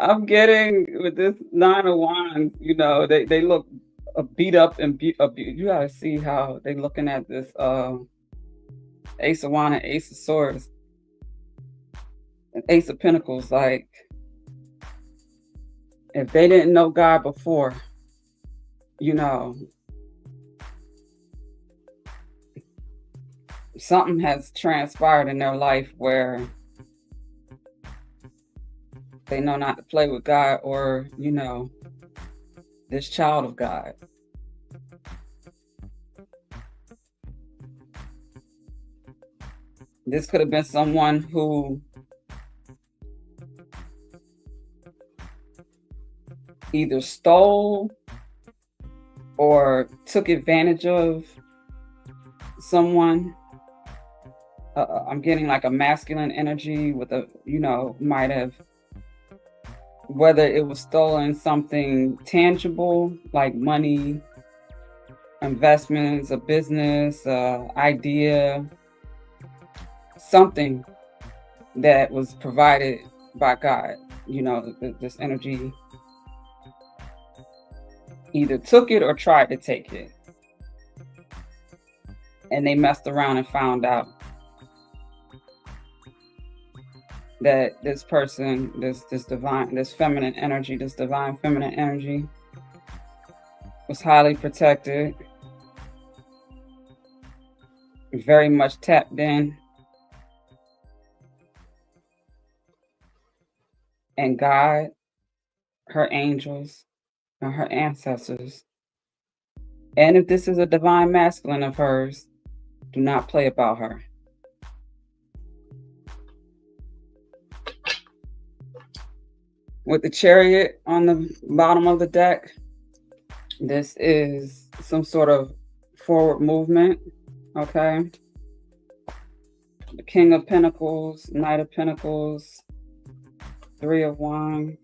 with this Nine of Wands, you know, they look beat up and you gotta see how they looking at this Ace of Wands and Ace of Swords and Ace of Pentacles. Like, if they didn't know God before, you know, something has transpired in their life where they know not to play with God, or, you know, this child of God. This could have been someone who either stole or took advantage of someone. I'm getting like a masculine energy with a, you know, might have, whether it was stolen something tangible like money, investments, a business, idea, something that was provided by God. You know, this energy either took it or tried to take it, and they messed around and found out that this person, this divine, this feminine energy, this divine feminine energy was highly protected, very much tapped in, and God, her angels, and her ancestors. And if this is a divine masculine of hers, do not play about her. With the Chariot on the bottom of the deck, this is some sort of forward movement, okay? The King of Pentacles, Knight of Pentacles, Three of Wands,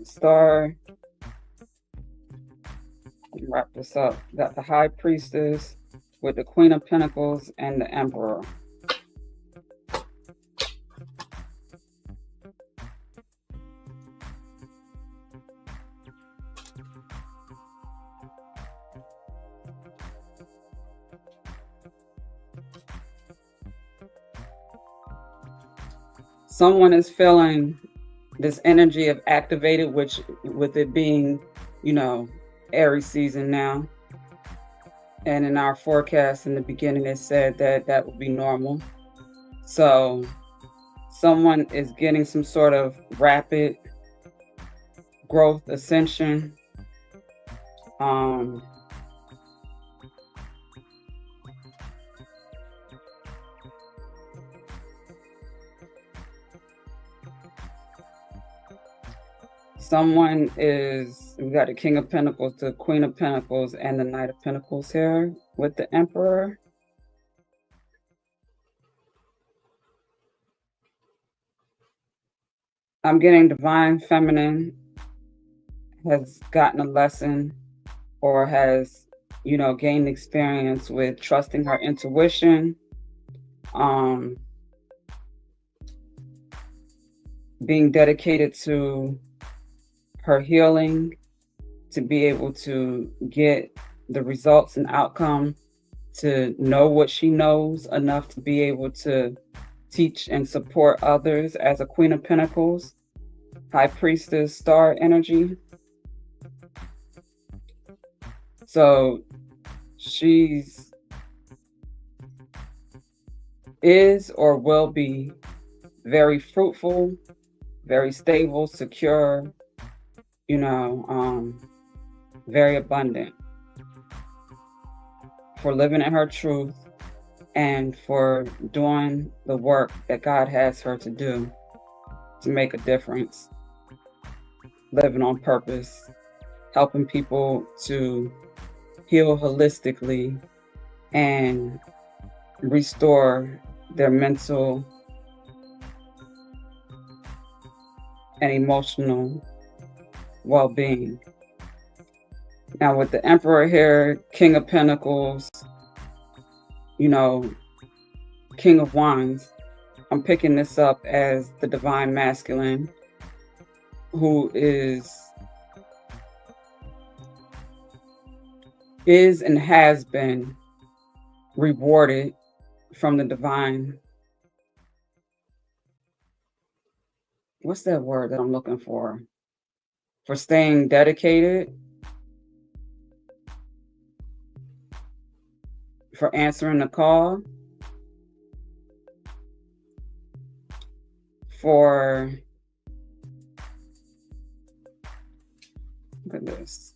Star. Wrap this up. Got the High Priestess with the Queen of Pentacles and the Emperor. Someone is feeling this energy of activated, which with it being, you know, Aries season now. And in our forecast in the beginning, it said that that would be normal. So someone is getting some sort of rapid growth, ascension. Someone is, we got the King of Pentacles, the Queen of Pentacles, and the Knight of Pentacles here with the Emperor. I'm getting divine feminine has gotten a lesson or has, you know, gained experience with trusting her intuition, being dedicated to her healing to be able to get the results and outcome, to know what she knows enough to be able to teach and support others as a Queen of Pentacles, High Priestess, Star energy. So she's is or will be very fruitful, very stable, secure, very abundant for living in her truth and for doing the work that God has her to do to make a difference, living on purpose, helping people to heal holistically and restore their mental and emotional well-being. Now with the Emperor here, King of Pentacles, King of Wands, I'm picking this up as the divine masculine who is and has been rewarded from the divine. What's that word that I'm looking for? For staying dedicated, for answering the call, for, look at this.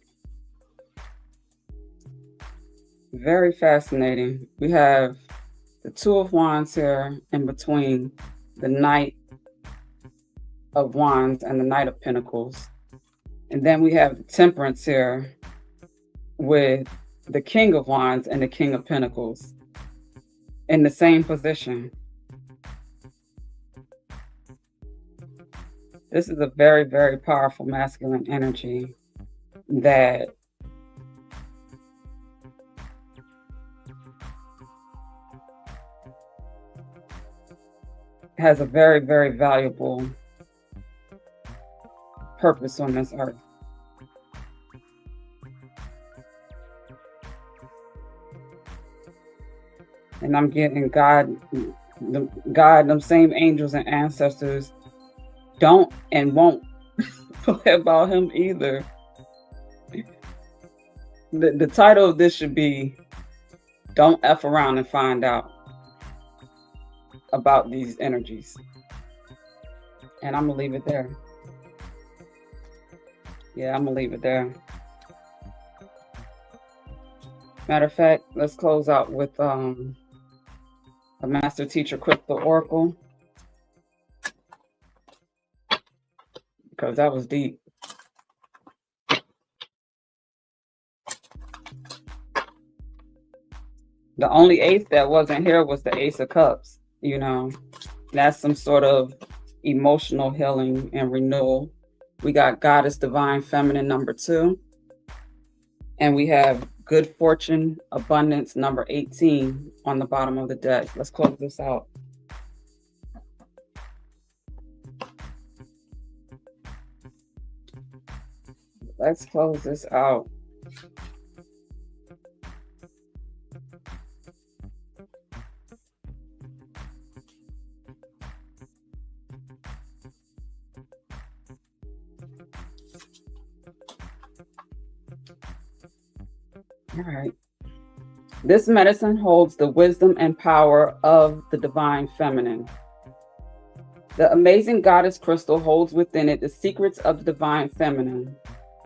Very fascinating. We have the Two of Wands here in between the Knight of Wands and the Knight of Pentacles. And then we have the Temperance here with the King of Wands and the King of Pentacles in the same position. This is a very, very powerful masculine energy that has a very, very valuable purpose on this earth. And I'm getting God, them same angels and ancestors don't and won't play about him either. The title of this should be, Don't F Around and Find Out about these energies. And I'm gonna leave it there. Yeah, I'm gonna leave it there. Matter of fact, let's close out with a Master Teacher Crystal Oracle, because that was deep. The only ace that wasn't here was the Ace of Cups. That's some sort of emotional healing and renewal. We got Goddess Divine Feminine number 2. And we have Good Fortune Abundance number 18 on the bottom of the deck. Let's close this out. Let's close this out. All right. This medicine holds the wisdom and power of the divine feminine. The amazing goddess crystal holds within it the secrets of the divine feminine.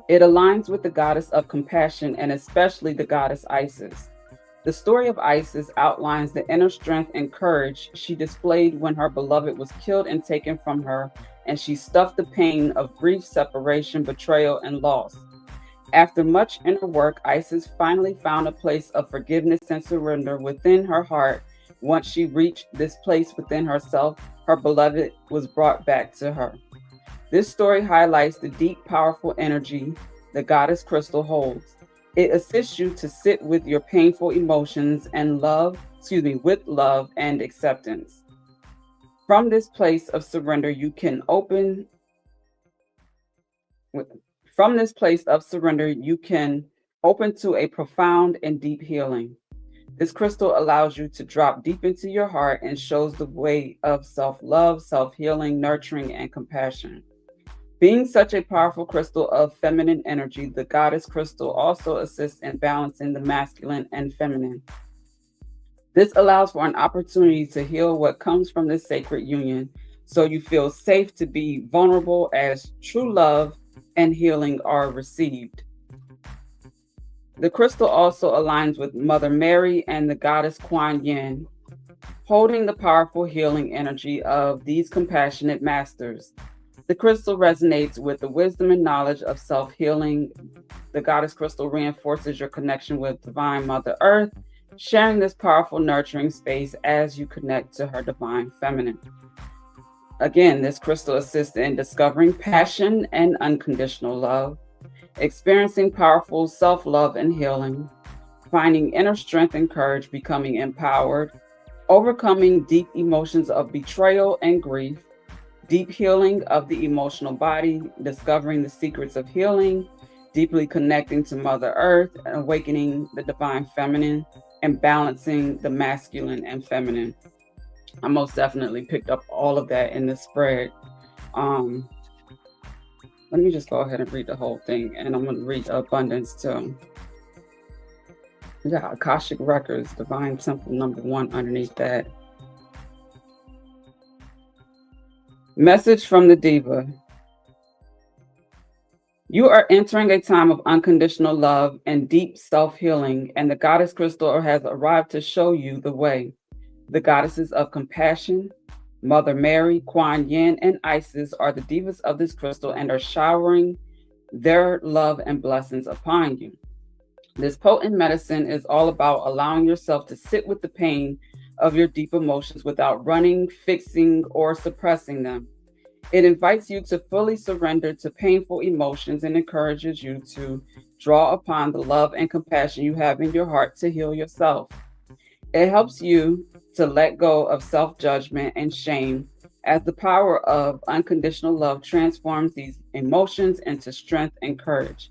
It aligns with the goddess of compassion and especially the goddess Isis. The story of Isis outlines the inner strength and courage she displayed when her beloved was killed and taken from her, and she stuffed the pain of grief, separation, betrayal, and loss. After much inner work, Isis finally found a place of forgiveness and surrender within her heart. Once she reached this place within herself, her beloved was brought back to her. This story highlights the deep, powerful energy the goddess crystal holds. It assists you to sit with your painful emotions and with love and acceptance. From this place of surrender, you can open From this place of surrender, you can open to a profound and deep healing. This crystal allows you to drop deep into your heart and shows the way of self love, self healing, nurturing, and compassion. Being such a powerful crystal of feminine energy, the goddess crystal also assists in balancing the masculine and feminine. This allows for an opportunity to heal what comes from this sacred union, so you feel safe to be vulnerable as true love and healing are received. The crystal also aligns with Mother Mary and the goddess Kuan Yin, holding the powerful healing energy of these compassionate masters. The crystal resonates with the wisdom and knowledge of self healing. The goddess crystal reinforces your connection with Divine Mother Earth, sharing this powerful, nurturing space as you connect to her divine feminine. Again, this crystal assists in discovering passion and unconditional love, experiencing powerful self love and healing, finding inner strength and courage, becoming empowered, overcoming deep emotions of betrayal and grief, deep healing of the emotional body, discovering the secrets of healing, deeply connecting to Mother Earth, and awakening the divine feminine, and balancing the masculine and feminine. I most definitely picked up all of that in the spread. Let me just go ahead and read the whole thing, and I'm going to read abundance too. Yeah, Akashic Records, Divine Temple number 1 underneath that. Message from the Diva. You are entering a time of unconditional love and deep self-healing, and the Goddess Crystal has arrived to show you the way. The goddesses of compassion, Mother Mary, Kuan Yin, and Isis are the divas of this crystal and are showering their love and blessings upon you. This potent medicine is all about allowing yourself to sit with the pain of your deep emotions without running, fixing, or suppressing them. It invites you to fully surrender to painful emotions and encourages you to draw upon the love and compassion you have in your heart to heal yourself. It helps you to let go of self-judgment and shame as the power of unconditional love transforms these emotions into strength and courage,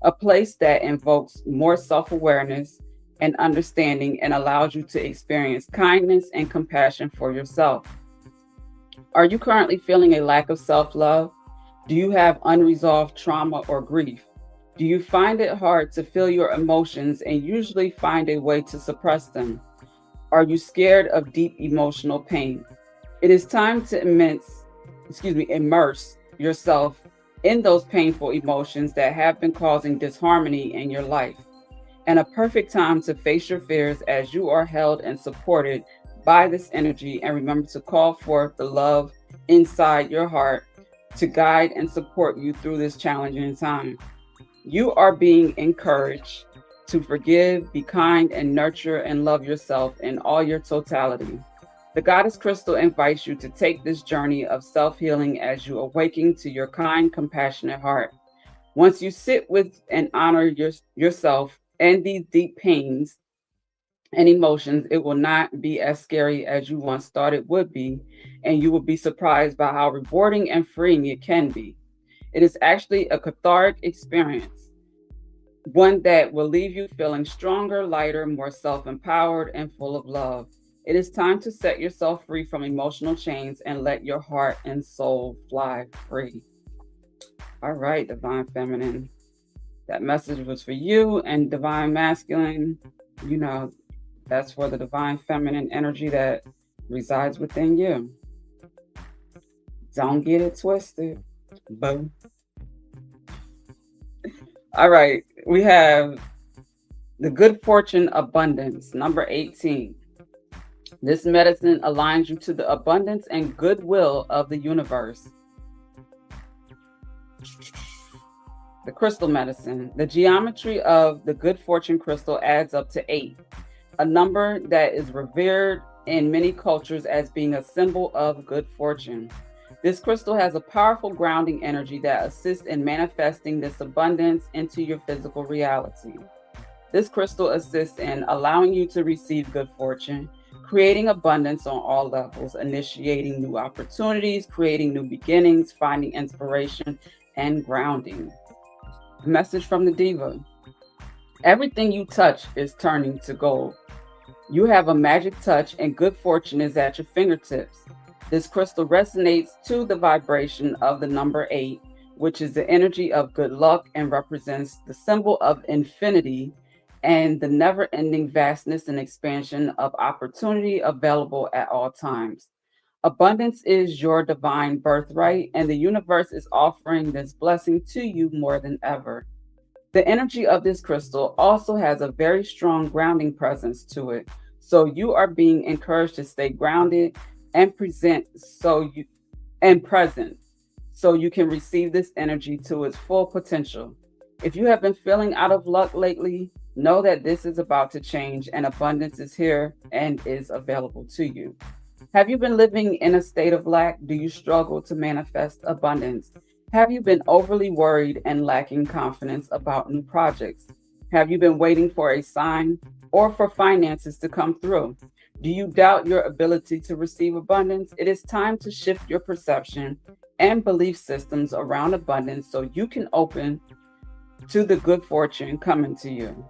a place that invokes more self-awareness and understanding and allows you to experience kindness and compassion for yourself. Are you currently feeling a lack of self-love? Do you have unresolved trauma or grief? Do you find it hard to feel your emotions and usually find a way to suppress them? Are you scared of deep emotional pain? It is time to immerse yourself in those painful emotions that have been causing disharmony in your life, and a perfect time to face your fears as you are held and supported by this energy. And remember to call forth the love inside your heart to guide and support you through this challenging time. You are being encouraged to forgive, be kind, and nurture and love yourself in all your totality. The Goddess Crystal invites you to take this journey of self-healing as you awaken to your kind, compassionate heart. Once you sit with and honor yourself and these deep pains and emotions, it will not be as scary as you once thought it would be, and you will be surprised by how rewarding and freeing it can be. It is actually a cathartic experience, one that will leave you feeling stronger, lighter, more self-empowered, and full of love. It is time to set yourself free from emotional chains and let your heart and soul fly free. All right, Divine Feminine. That message was for you, and Divine Masculine, you know, that's for the Divine Feminine energy that resides within you. Don't get it twisted. Boom. All right, we have the Good Fortune Abundance, number 18. This medicine aligns you to the abundance and goodwill of the universe. The crystal medicine. The geometry of the Good Fortune crystal adds up to 8, a number that is revered in many cultures as being a symbol of good fortune. This crystal has a powerful grounding energy that assists in manifesting this abundance into your physical reality. This crystal assists in allowing you to receive good fortune, creating abundance on all levels, initiating new opportunities, creating new beginnings, finding inspiration, and grounding. Message from the diva. Everything you touch is turning to gold. You have a magic touch and good fortune is at your fingertips. This crystal resonates to the vibration of the number 8, which is the energy of good luck and represents the symbol of infinity and the never ending vastness and expansion of opportunity available at all times. Abundance is your divine birthright, and the universe is offering this blessing to you more than ever. The energy of this crystal also has a very strong grounding presence to it. So you are being encouraged to stay grounded and present so you can receive this energy to its full potential. If you have been feeling out of luck lately, know that this is about to change and abundance is here and is available to you. Have you been living in a state of lack? Do you struggle to manifest abundance? Have you been overly worried and lacking confidence about new projects? Have you been waiting for a sign or for finances to come through? Do you doubt your ability to receive abundance? It is time to shift your perception and belief systems around abundance so you can open to the good fortune coming to you.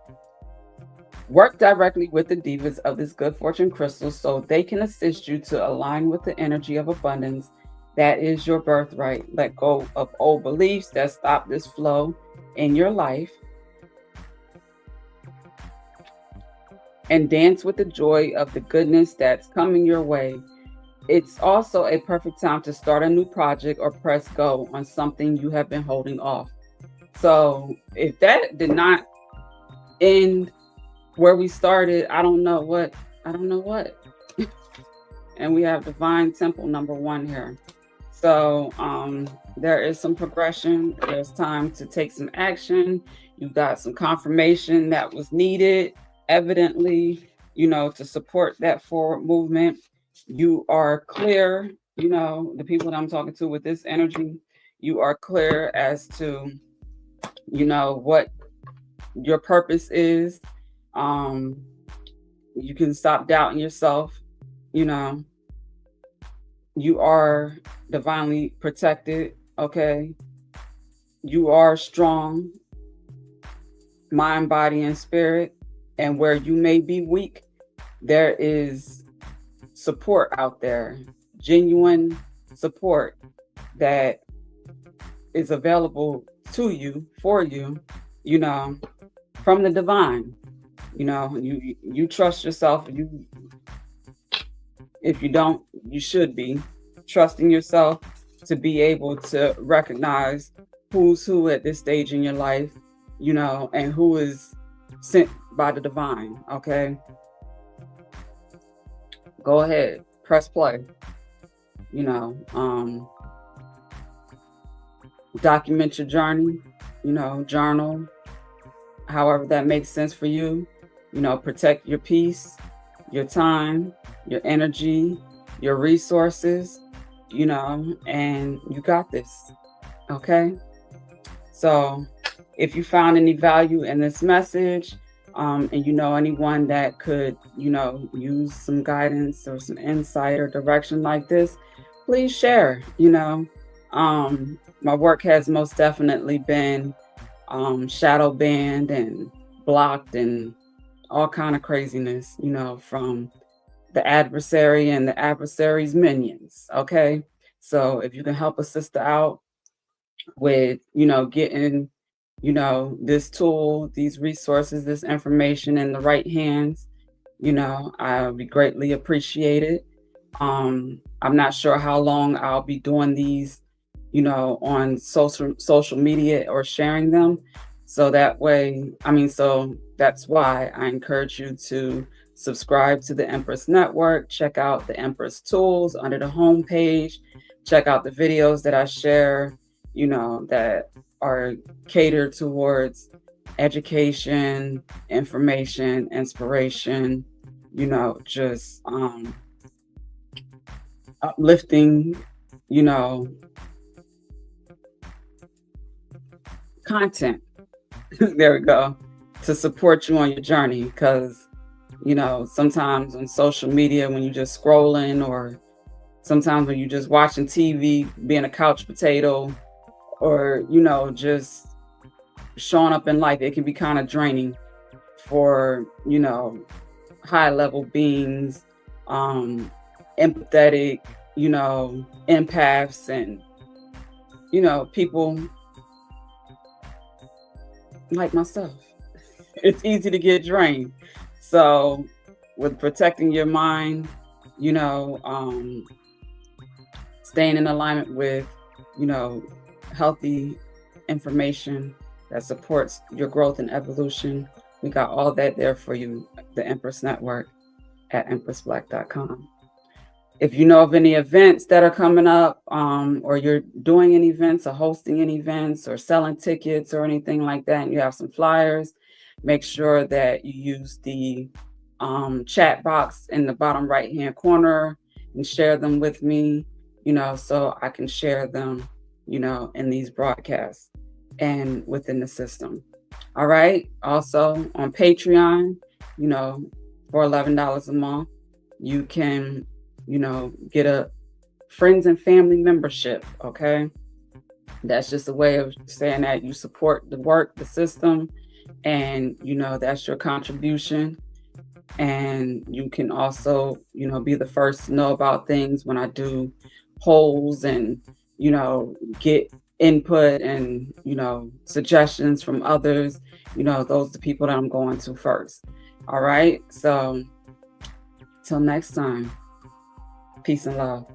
Work directly with the divas of this good fortune crystal so they can assist you to align with the energy of abundance that is your birthright. Let go of old beliefs that stop this flow in your life and dance with the joy of the goodness that's coming your way. It's also a perfect time to start a new project or press go on something you have been holding off. So if that did not end where we started, I don't know what. And we have divine temple number 1 here. So there is some progression. There's time to take some action. You've got some confirmation that was needed, evidently, to support that forward movement. You are clear, the people that I'm talking to with this energy, you are clear as to, what your purpose is. You can stop doubting yourself. You are divinely protected. Okay. You are strong, mind, body, and spirit. And where you may be weak, there is support out there, genuine support that is available to you, for you, from the divine. You trust yourself. If you don't, you should be trusting yourself to be able to recognize who's who at this stage in your life, and who is sent by the divine. Okay. Go ahead, press play. Document your journey, journal, however that makes sense for you. Protect your peace, your time, your energy, your resources, and you got this. Okay. So if you found any value in this message, and anyone that could, use some guidance or some insight or direction like this, please share. My work has most definitely been shadow banned and blocked and all kind of craziness, from the adversary and the adversary's minions. Okay. So if you can help a sister out with, getting, this tool, these resources, this information in the right hands, I would be greatly appreciated. I'm not sure how long I'll be doing these, on social media or sharing them. So that way, so that's why I encourage you to subscribe to the Empress Network, check out the Empress tools under the homepage, check out the videos that I share, that are catered towards education, information, inspiration, just uplifting, content. There we go. To support you on your journey. Because, sometimes on social media, when you're just scrolling, or sometimes when you're just watching TV, being a couch potato, or, just showing up in life, it can be kind of draining for, high level beings, empathetic, empaths, and, people like myself. It's easy to get drained. So, with protecting your mind, you know, um, staying in alignment with, you know, healthy information that supports your growth and evolution, we got all that there for you, the Empress Network at empressblack.com. If you know of any events that are coming up, or you're doing any events or hosting any events or selling tickets or anything like that, and you have some flyers, make sure that you use the chat box in the bottom right hand corner and share them with me, so I can share them, in these broadcasts and within the system. All right. Also on Patreon, for $11 a month, you can, get a friends and family membership. Okay. That's just a way of saying that you support the work, the system, and, that's your contribution. And you can also, be the first to know about things when I do polls and, get input and, suggestions from others. Those are the people that I'm going to first. All right. So till next time, peace and love.